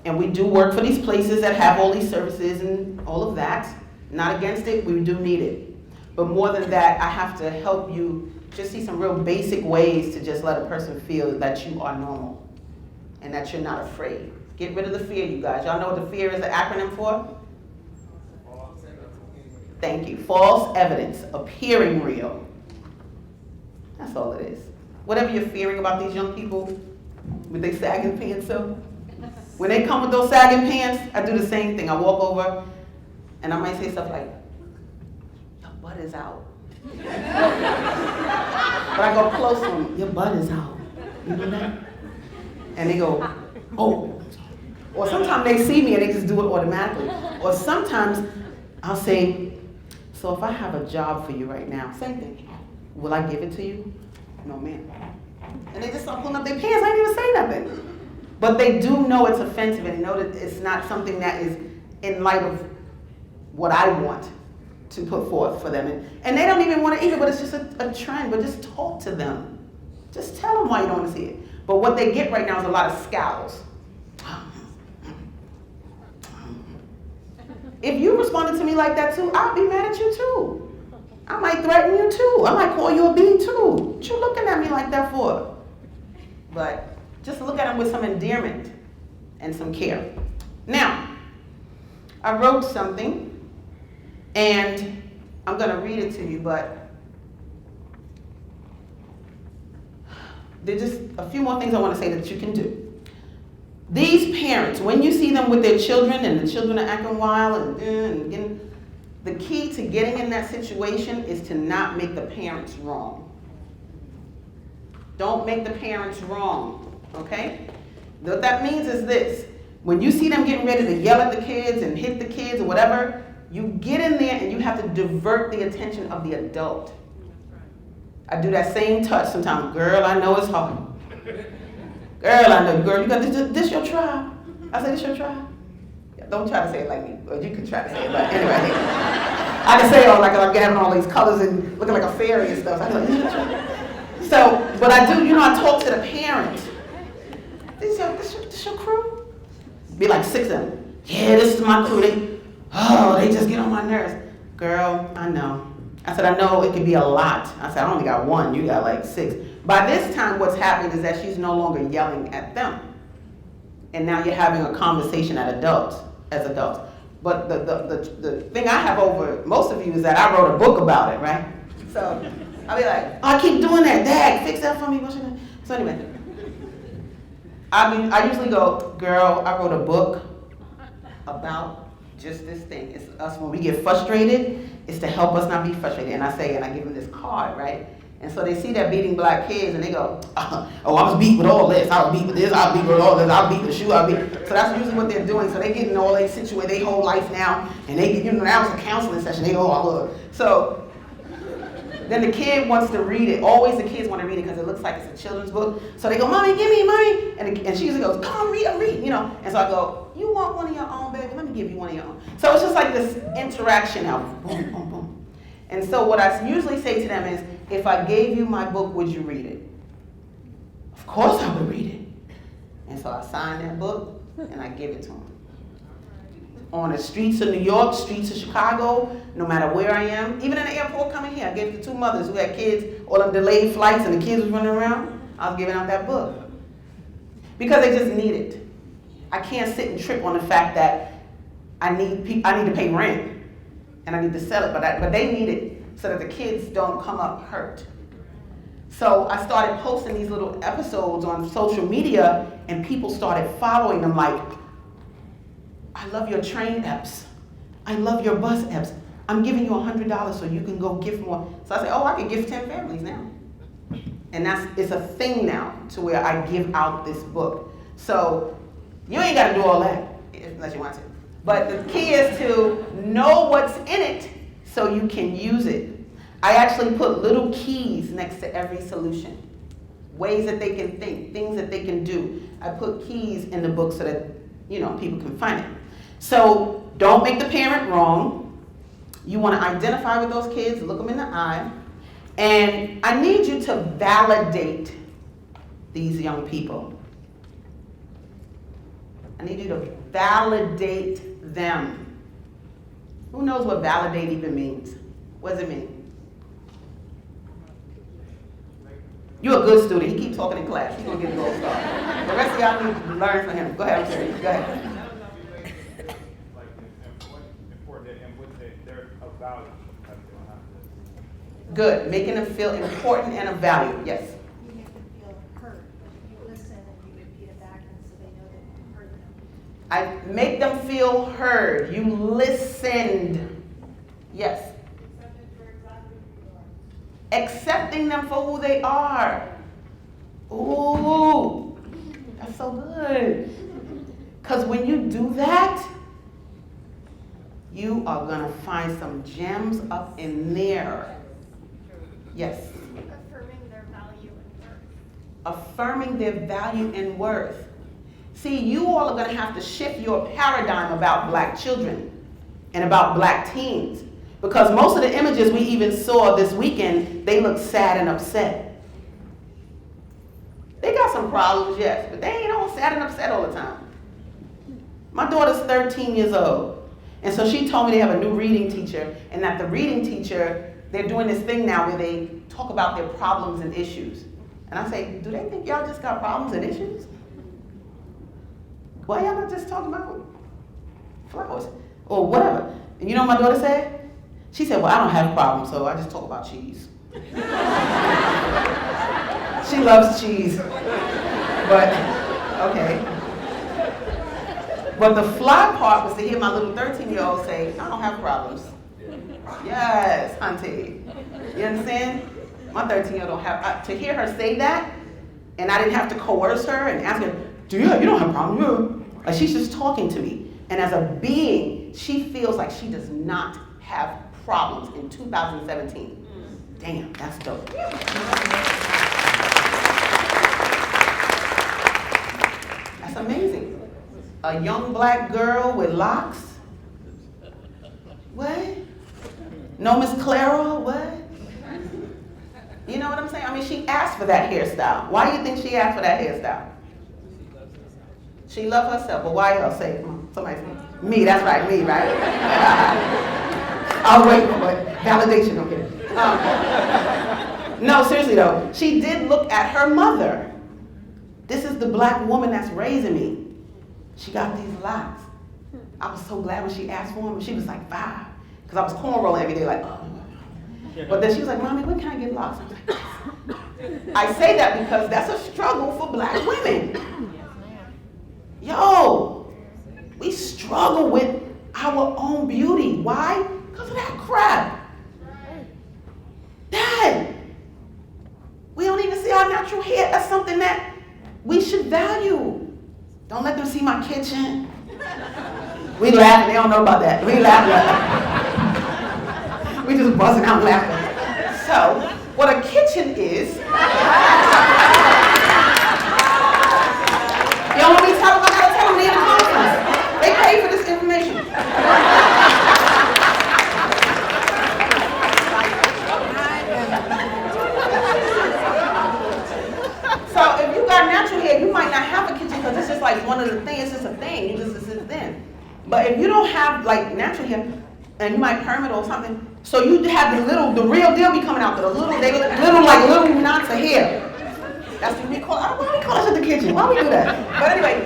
and we do work for these places that have all these services and all of that. Not against it, we do need it. But more than that, I have to help you just see some real basic ways to just let a person feel that you are normal and that you're not afraid. Get rid of the fear, you guys. Y'all know what the fear is an acronym for? Thank you. False evidence, appearing real. That's all it is. Whatever you're fearing about these young people with their sagging pants, so when they come with those sagging pants, I do the same thing. I walk over and I might say stuff like, your butt is out. But I go close to them, your butt is out. You know that? And they go, oh. Or sometimes they see me and they just do it automatically. Or sometimes I'll say, so if I have a job for you right now, same thing, will I give it to you? No, ma'am. And they just start pulling up their pants. I didn't even say nothing. But they do know it's offensive and they know that it's not something that is in light of what I want to put forth for them. And they don't even want to eat it, but it's just a trend. But just talk to them. Just tell them why you don't want to see it. But what they get right now is a lot of scowls. If you responded to me like that too, I'll be mad at you too. I might threaten you too. I might call you a bee too. What you looking at me like that for? But just look at them with some endearment and some care. Now, I wrote something, and I'm going to read it to you, but there's just a few more things I want to say that you can do. These parents, when you see them with their children and the children are acting wild and getting, the key to getting in that situation is to not make the parents wrong. Don't make the parents wrong, okay? What that means is this. When you see them getting ready to yell at the kids and hit the kids or whatever, you get in there and you have to divert the attention of the adult. I do that same touch sometimes. Girl, I know it's hard. Girl, I know. Girl, you got this your tribe. I say, this your tribe? Don't try to say it like me, or you can try to say it like anyway. I can say it all like I'm having all these colors and looking like a fairy and stuff. I go, so what I do, I talk to the parent. This your crew? Be like 6 of them. Yeah, this is my crew. They just get on my nerves. Girl, I know. I said, I know it can be a lot. I said, I only got 1. You got like 6. By this time, what's happening is that she's no longer yelling at them. And now you're having a conversation as adults. But the thing I have over most of you is that I wrote a book about it, right? So I'll be like, I keep doing that. Dad, fix that for me. So anyway, I usually go, girl, I wrote a book about just this thing. It's us when we get frustrated, it's to help us not be frustrated. And I give them this card, right? And so they see that beating black kids and they go, oh, I was beat with all this. I was beat with this. I was beat with all this. I was beat with the shoe. So that's usually what they're doing. So they get in all they situated, their whole life now. And they get, now it's a counseling session. They go, oh, look. So Then the kid wants to read it. Always the kids want to read it because it looks like it's a children's book. So they go, Mommy, give me, Mommy. And she usually goes, come on, read, you know. And so I go, you want one of your own, baby? Let me give you one of your own. So it's just like this interaction now. Boom, boom, boom. And so what I usually say to them is, if I gave you my book, would you read it? Of course I would read it. And so I sign that book and I give it to them. On the streets of New York, streets of Chicago, no matter where I am, even in the airport coming here, I gave it to two mothers who had kids, all of delayed flights and the kids was running around. I was giving out that book. Because they just need it. I can't sit and trip on the fact that I need to pay rent and I need to sell it, but they need it so that the kids don't come up hurt. So I started posting these little episodes on social media and people started following them like, I love your train apps. I love your bus apps. I'm giving you $100 so you can go gift more. So I say, oh, I can gift 10 families now. And it's a thing now to where I give out this book. So you ain't got to do all that unless you want to. But the key is to know what's in it so you can use it. I actually put little keys next to every solution. Ways that they can think, things that they can do. I put keys in the book so that, you know, people can find it. So don't make the parent wrong. You want to identify with those kids, look them in the eye. And I need you to validate these young people. I need you to validate them. Who knows what validate even means? What does it mean? You're a good student. He keeps talking in class. He's going to get a gold star. The rest of y'all need to learn from him. Go ahead, I'm serious. Go ahead. Good. Making them feel important and of value. Yes? You make them feel heard. You listen and you repeat it back and so they know that you heard them. I make them feel heard. You listened. Yes? Accepting them for who they are. Ooh, that's so good. Because when you do that, you are going to find some gems up in there. Yes? Affirming their value and worth. Affirming their value and worth. See, you all are going to have to shift your paradigm about black children and about black teens. Because most of the images we even saw this weekend, they look sad and upset. They got some problems, yes, but they ain't all sad and upset all the time. My daughter's 13 years old, and so she told me they have a new reading teacher, and that the reading teacher, they're doing this thing now where they talk about their problems and issues. And I say, do they think y'all just got problems and issues? Why y'all not just talking about flowers or whatever? And you know what my daughter said? She said, well, I don't have problems, so I just talk about cheese. She loves cheese, but okay. But the fly part was to hear my little 13-year-old say, I don't have problems. Yes, auntie. You understand? My 13-year-old don't have, to hear her say that, and I didn't have to coerce her and ask her, you don't have problems. Like she's just talking to me. And as a being, she feels like she does not have problems in 2017. Damn, that's dope. That's amazing. A young black girl with locks? What? No Miss Clara? What? You know what I'm saying? I mean, she asked for that hairstyle. Why do you think she asked for that hairstyle? She loves herself, but why else? Say, come on, somebody say, me, that's right, me, right? I'll wait for it. Validation, okay. No, seriously though, she did look at her mother. This is the black woman that's raising me. She got these locks. I was so glad when she asked for them. She was like 5, because I was cornrolling every day, like, oh. But then she was like, Mommy, when can I get locks? I was like, I say that because that's a struggle for black women. Yo, we struggle with our own beauty. Why? Because of that crap. Dad, we don't even see our natural hair. That's something that we should value. Don't let them see my kitchen. We laughing. They don't know about that. We laughing. We just buzzing out laughing. So So, what a kitchen is, you don't want me to tell them? I gotta tell them they in the conference. They pay for this information. So if you got natural hair, you might not have a kitchen because it's just like one of the things. It's just a thing. You just sit in. But if you don't have like natural hair, and you might perm it or something, so you have the real deal be coming out. The little knots of hair. That's what we call. Why do we call us in the kitchen? Why we do that? But anyway,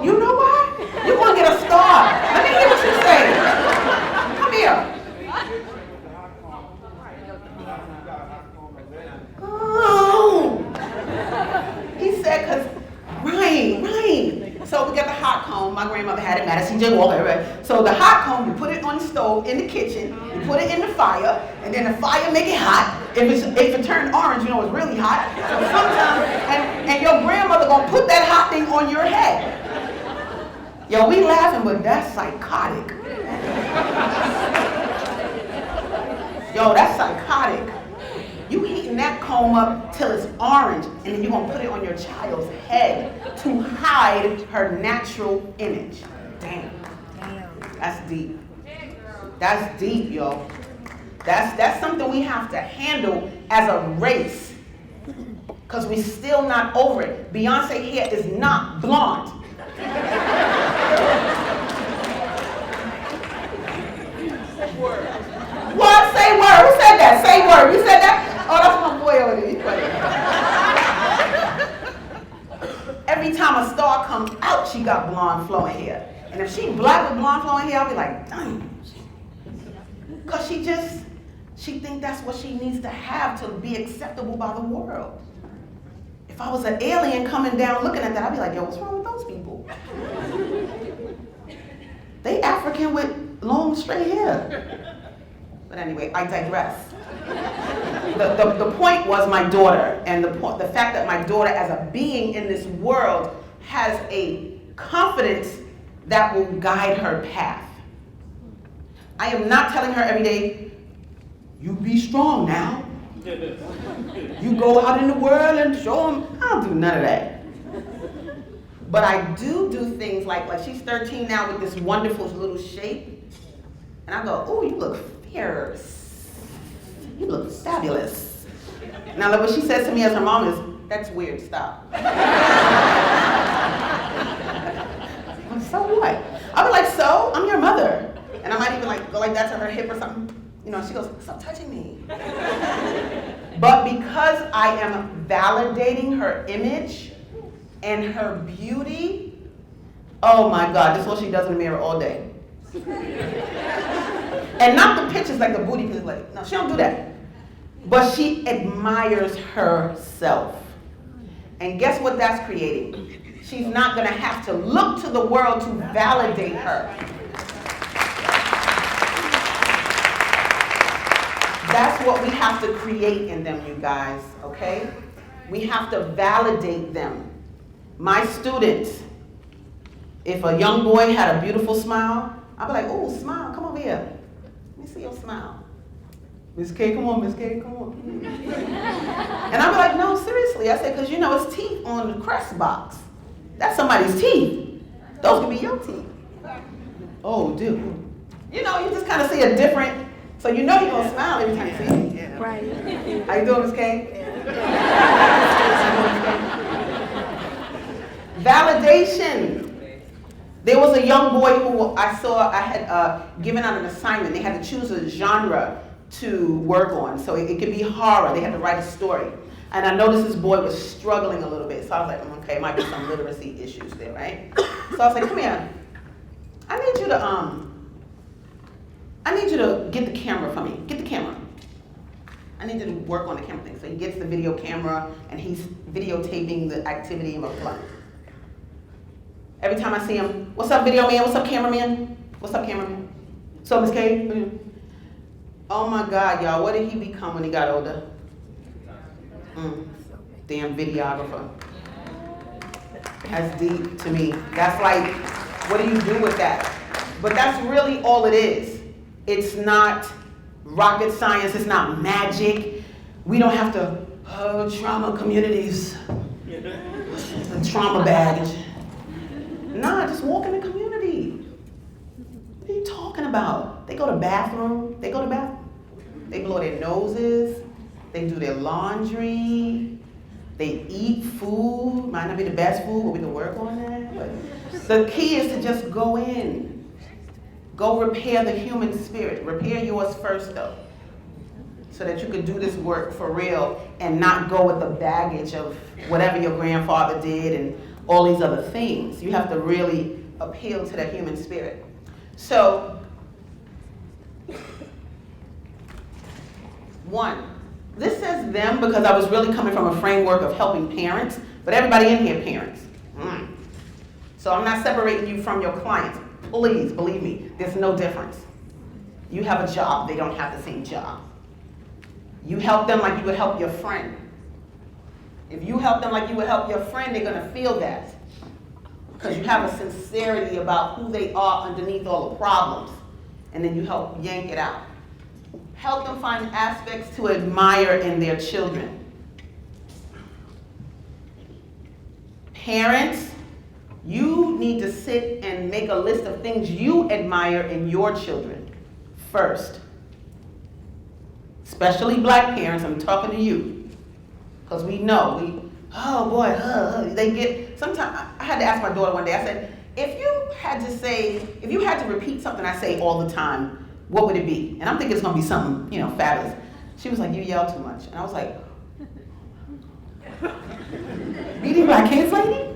you know why? You're gonna get a star. Let me hear what you say. Come here. Oh, he said, cause right. So we got the hot comb. My grandmother had it, Madison J. Walker, right? So the hot comb, you put it on the stove in the kitchen, you put it in the fire, and then the fire make it hot. If it turned orange, you know it's really hot. So sometimes, and your grandmother gonna put that hot thing on your head. Yo, we laughing, but that's psychotic. Yo, that's psychotic. You heating that comb up till it's orange, and then you're gonna put it on your child's head to hide her natural image. Damn. That's deep. That's deep, yo. That's something we have to handle as a race, because we're still not over it. Beyonce hair is not blonde. What? Say word. Who said that? Say word. You said that? Oh, that's my boy over there. Every time a star comes out, she got blonde flowing hair. And if she black with blonde flowing hair, I'll be like, dang. Because she think that's what she needs to have to be acceptable by the world. If I was an alien coming down looking at that, I'd be like, yo, what's wrong with those people? They African with long straight hair. But anyway, I digress. The point was my daughter, and the fact that my daughter as a being in this world has a confidence that will guide her path. I am not telling her every day, you be strong now. You go out in the world and show them. I don't do none of that. But I do things like she's 13 now with this wonderful little shape. And I go, oh, you look fierce. You look fabulous. Now look what she says to me as her mom is, that's weird, stop. So what? I'll be like, so? I'm your mother. And I might even go like that to her hip or something. You know, she goes, stop touching me. But because I am validating her image and her beauty, oh my God, this is what she does in the mirror all day. And not the pictures like the booty pictures, no, she don't do that. But she admires herself. And guess what that's creating? She's not gonna have to look to the world to validate her. That's what we have to create in them, you guys, okay? We have to validate them. My students, if a young boy had a beautiful smile, I'd be like, oh, smile, come over here. Let me see your smile. Miss K, come on, Miss K, come on. And I'd be like, no, seriously. I said, because you know it's teeth on the crest box. That's somebody's teeth. Those could be your teeth. Oh, dude. You know, you just kind of see a different, so you know you're going to smile every time you see me. Yeah. Right. How you doing, Miss K? Yeah. Validation. There was a young boy who I had given out an assignment. They had to choose a genre to work on. So it could be horror. They had to write a story. And I noticed this boy was struggling a little bit. So I was like, okay, it might be some literacy issues there, right? So I was like, come here. I need you to get the camera for me. Get the camera. I need you to work on the camera thing. So he gets the video camera and he's videotaping the activity and blah, blah, blah. Every time I see him, what's up, video man? What's up, cameraman? What's up, cameraman? So, Miss K? Oh my God, y'all, what did he become when he got older? Damn videographer. That's deep to me. That's like, what do you do with that? But that's really all it is. It's not rocket science. It's not magic. We don't have to, trauma communities, the trauma baggage. Nah, just walk in the community. What are you talking about? They go to bathroom. They blow their noses. They do their laundry. They eat food. Might not be the best food, but we can work on that. But the key is to just go in. Go repair the human spirit. Repair yours first, though, so that you can do this work for real and not go with the baggage of whatever your grandfather did and all these other things. You have to really appeal to the human spirit. So, 1, this says them because I was really coming from a framework of helping parents, but everybody in here parents. So I'm not separating you from your clients. Please, believe me, there's no difference. You have a job, they don't have the same job. You help them like you would help your friend. If you help them like you would help your friend, they're gonna feel that. Because you have a sincerity about who they are underneath all the problems. And then you help yank it out. Help them find aspects to admire in their children. Parents, you need to sit and make a list of things you admire in your children first. Especially black parents, I'm talking to you. Because we know, they get, sometimes, I had to ask my daughter one day, I said, if you had to repeat something I say all the time, what would it be? And I'm thinking it's gonna be something, fabulous. She was like, you yell too much. And I was like, beating my kids, lady?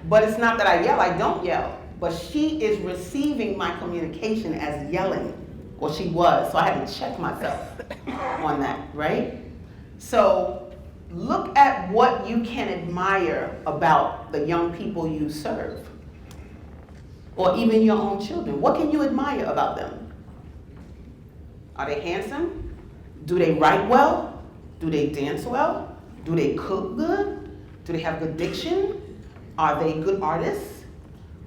But it's not that I yell, I don't yell. But she is receiving my communication as yelling, or she was, so I had to check myself on that, right? So look at what you can admire about the young people you serve, or even your own children. What can you admire about them? Are they handsome? Do they write well? Do they dance well? Do they cook good? Do they have good diction? Are they good artists?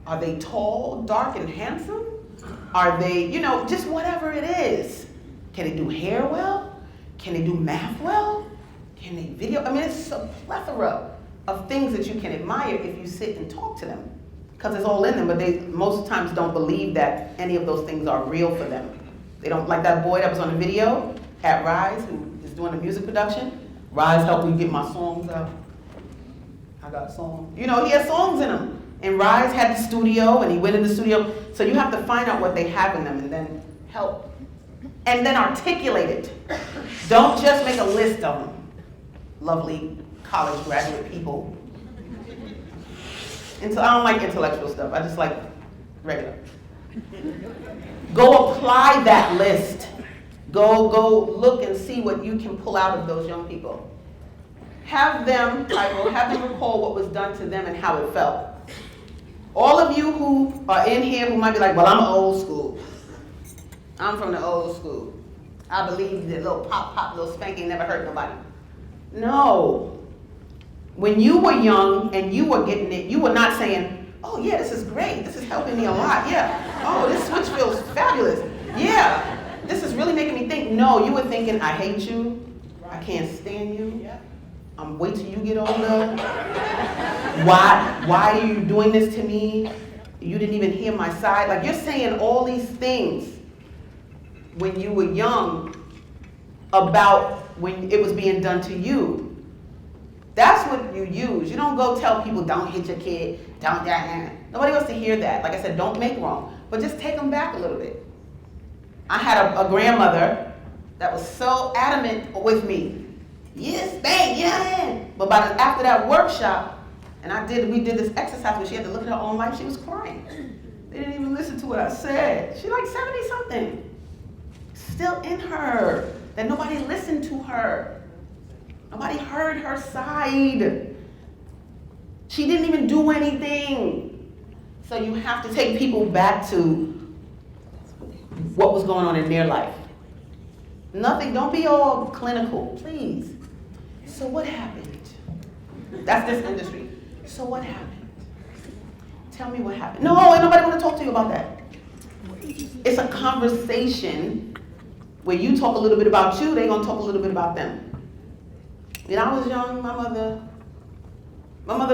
Are they tall, dark, and handsome? Are they, just whatever it is. Can they do hair well? Can they do math well? Can they video? It's a plethora of things that you can admire if you sit and talk to them. Because it's all in them, but they most times don't believe that any of those things are real for them. They don't, like that boy that was on the video at Rise, who is doing the music production. Rise helped me get my songs out. I got songs. He has songs in them. And Rise had the studio, and he went in the studio. So you have to find out what they have in them and then help. And then articulate it. Don't just make a list of them. Lovely college graduate people. And so I don't like intellectual stuff. I just like regular. Go apply that list. Go look and see what you can pull out of those young people. Have them recall what was done to them and how it felt. All of you who are in here who might be like, well, I'm old school. I'm from the old school. I believe that little pop, little spanking never hurt nobody. No. When you were young and you were getting it, you were not saying, oh yeah, this is great. This is helping me a lot. Yeah. Oh, this switch feels fabulous. Yeah. This is really making me think. No, you were thinking, I hate you. I can't stand you. Wait till you get older. Why are you doing this to me? You didn't even hear my side. Like, you're saying all these things when you were young about when it was being done to you. That's what you use. You don't go tell people, don't hit your kid, don't. Nobody wants to hear that. Like I said, don't make wrong, but just take them back a little bit. I had a grandmother that was so adamant with me. Yes, bang, yeah. But after that workshop, and we did this exercise where she had to look at her own life, she was crying. They didn't even listen to what I said. She like 70 something. Still in her. That nobody listened to her. Nobody heard her side. She didn't even do anything. So you have to take people back to what was going on in their life. Nothing, don't be all clinical, please. So what happened? That's this industry. So what happened? Tell me what happened. No, ain't nobody want to talk to you about that. It's a conversation where you talk a little bit about you, they're going to talk a little bit about them. When I was young, my mother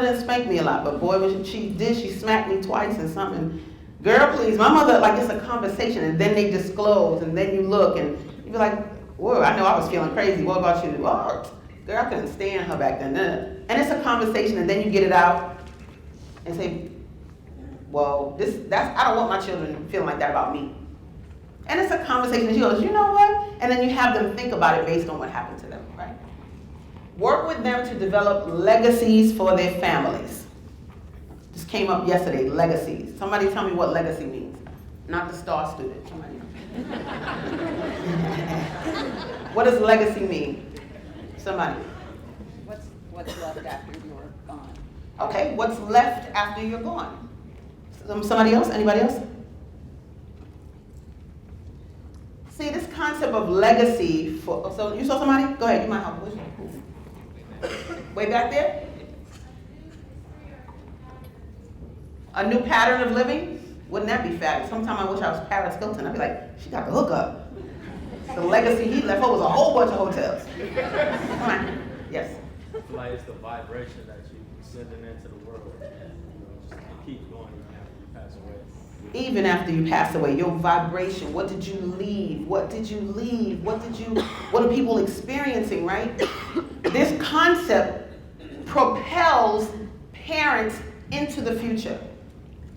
didn't spank me a lot, but boy, when she did, she smacked me twice and something. Girl, please, my mother, like, it's a conversation, and then they disclose, and then you look, and you be like, whoa, I know I was feeling crazy. What about you? Oh, girl, I couldn't stand her back then. And it's a conversation, and then you get it out and say, well, I don't want my children feeling like that about me. And it's a conversation, and she goes, you know what? And then you have them think about it based on what happened to them, right? Work with them to develop legacies for their families. This came up yesterday, legacies. Somebody tell me what legacy means. Not the star student, somebody. What does legacy mean? Somebody. What's left after you're gone? Okay, what's left after you're gone? Somebody else? Anybody else? See, this concept of legacy so you saw somebody? Go ahead, you might help. Way back there? A new pattern of living? Wouldn't that be fabulous? Sometimes I wish I was Paris Hilton. I'd be like, she got the hookup. The legacy he left her was a whole bunch of hotels. Come on. Yes. I feel like it's the vibration that you sending into the world. Just keep going even after you pass away. Even after you pass away, your vibration, what did you leave? What did you leave? What are people experiencing, right? This concept propels parents into the future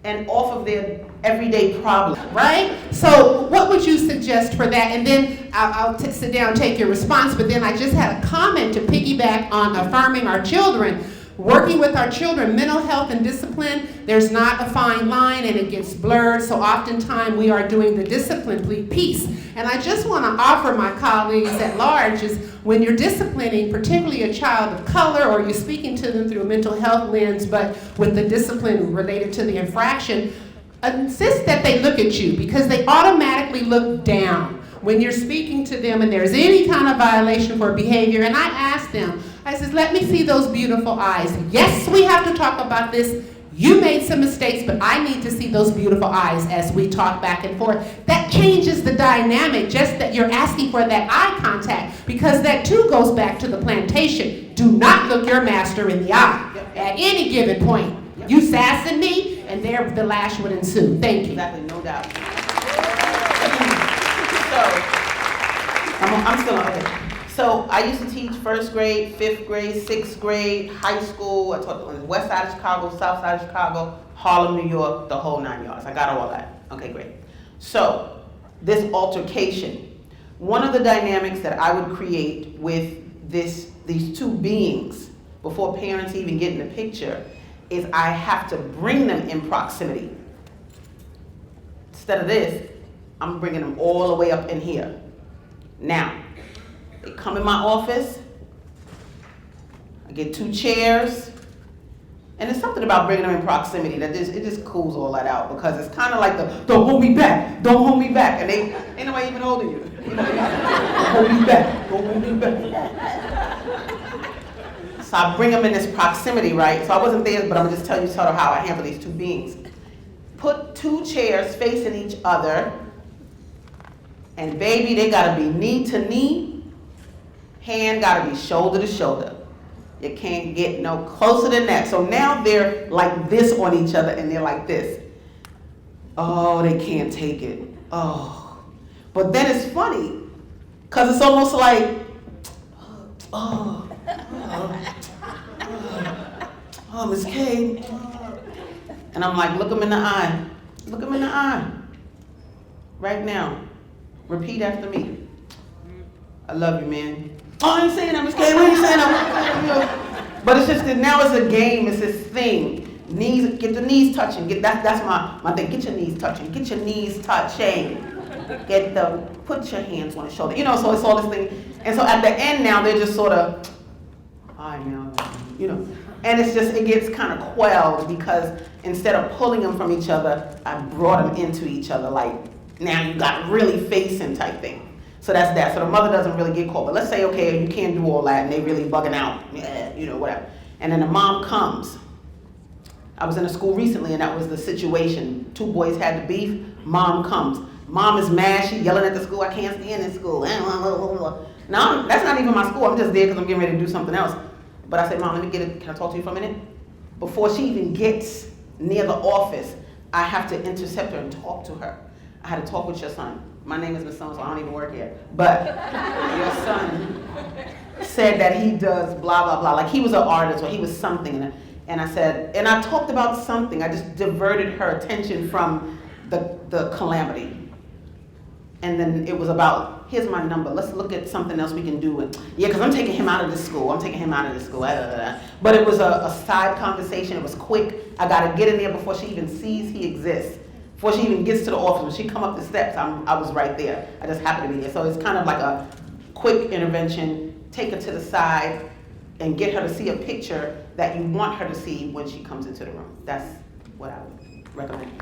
and off of their everyday problems. Right? So what would you suggest for that? And then I'll sit down and take your response, but then I just had a comment to piggyback on affirming our children. Working with our children, mental health and discipline, there's not a fine line and it gets blurred, so oftentimes we are doing the discipline piece. And I just want to offer my colleagues at large is when you're disciplining, particularly a child of color, or you're speaking to them through a mental health lens, but with the discipline related to the infraction, insist that they look at you because they automatically look down when you're speaking to them and there's any kind of violation for behavior. And I ask them, I says, let me see those beautiful eyes. Yes, we have to talk about this. You made some mistakes, but I need to see those beautiful eyes as we talk back and forth. That changes the dynamic, just that you're asking for that eye contact, because that too goes back to the plantation. Do not look your master in the eye at any given point. You sassing me, and there the lash would ensue. Thank you. Exactly, no doubt. I'm still on. Okay. So I used to teach first grade, fifth grade, sixth grade, high school. I taught on the west side of Chicago, south side of Chicago, Harlem, New York, the whole 9 yards. I got all that. Okay, great. So this altercation, one of the dynamics that I would create with these two beings before parents even get in the picture is I have to bring them in proximity. Instead of this, I'm bringing them all the way up in here. Now, they come in my office, I get 2 chairs, and there's something about bringing them in proximity that it just cools all that out, because it's kind of like don't hold me back, don't hold me back, and they ain't nobody even holding you. Don't hold me back, don't hold me back. So I bring them in this proximity, right? So I wasn't there, but I'm just telling you sort of how I handle these two beings. Put 2 chairs facing each other, and baby, they gotta be knee to knee, hand gotta be shoulder to shoulder. You can't get no closer than that. So now they're like this on each other, and they're like this. Oh, they can't take it. Oh. But then it's funny, because it's almost like, Miss K. And I'm like, look him in the eye. Look him in the eye. Right now. Repeat after me. I love you, man. Oh, I ain't saying that, Miss K. We ain't saying that. But it's just that now it's a game. It's this thing. Knees, get the knees touching. That's my thing. Get your knees touching. Get your knees touching. Put your hands on the shoulder. You know, so it's all this thing. And so at the end now, they're just sort of, I know, you know. And it gets kind of quelled, because instead of pulling them from each other, I brought them into each other. Like, now you got really facing type thing. So that's that. So the mother doesn't really get caught. But let's say, okay, you can't do all that, and they really bugging out, you know, whatever. And then the mom comes. I was in a school recently, and that was the situation. 2 boys had the beef. Mom comes. Mom is mad, she yelling at the school, I can't stand in school. No, that's not even my school, I'm just there because I'm getting ready to do something else. But I said, Mom, let me get it, can I talk to you for a minute? Before she even gets near the office, I have to intercept her and talk to her. I had to talk with your son. My name is Miss So, I don't even work here. But your son said that he does blah, blah, blah. Like he was an artist or he was something. And I said, and I talked about something. I just diverted her attention from the calamity. And then it was about, here's my number. Let's look at something else we can do. And, yeah, because I'm taking him out of this school. I'm taking him out of this school. But it was a side conversation. It was quick. I got to get in there before she even sees he exists. Before she even gets to the office. When she come up the steps, I was right there. I just happened to be there. So it's kind of like a quick intervention. Take her to the side and get her to see a picture that you want her to see when she comes into the room. That's what I would recommend.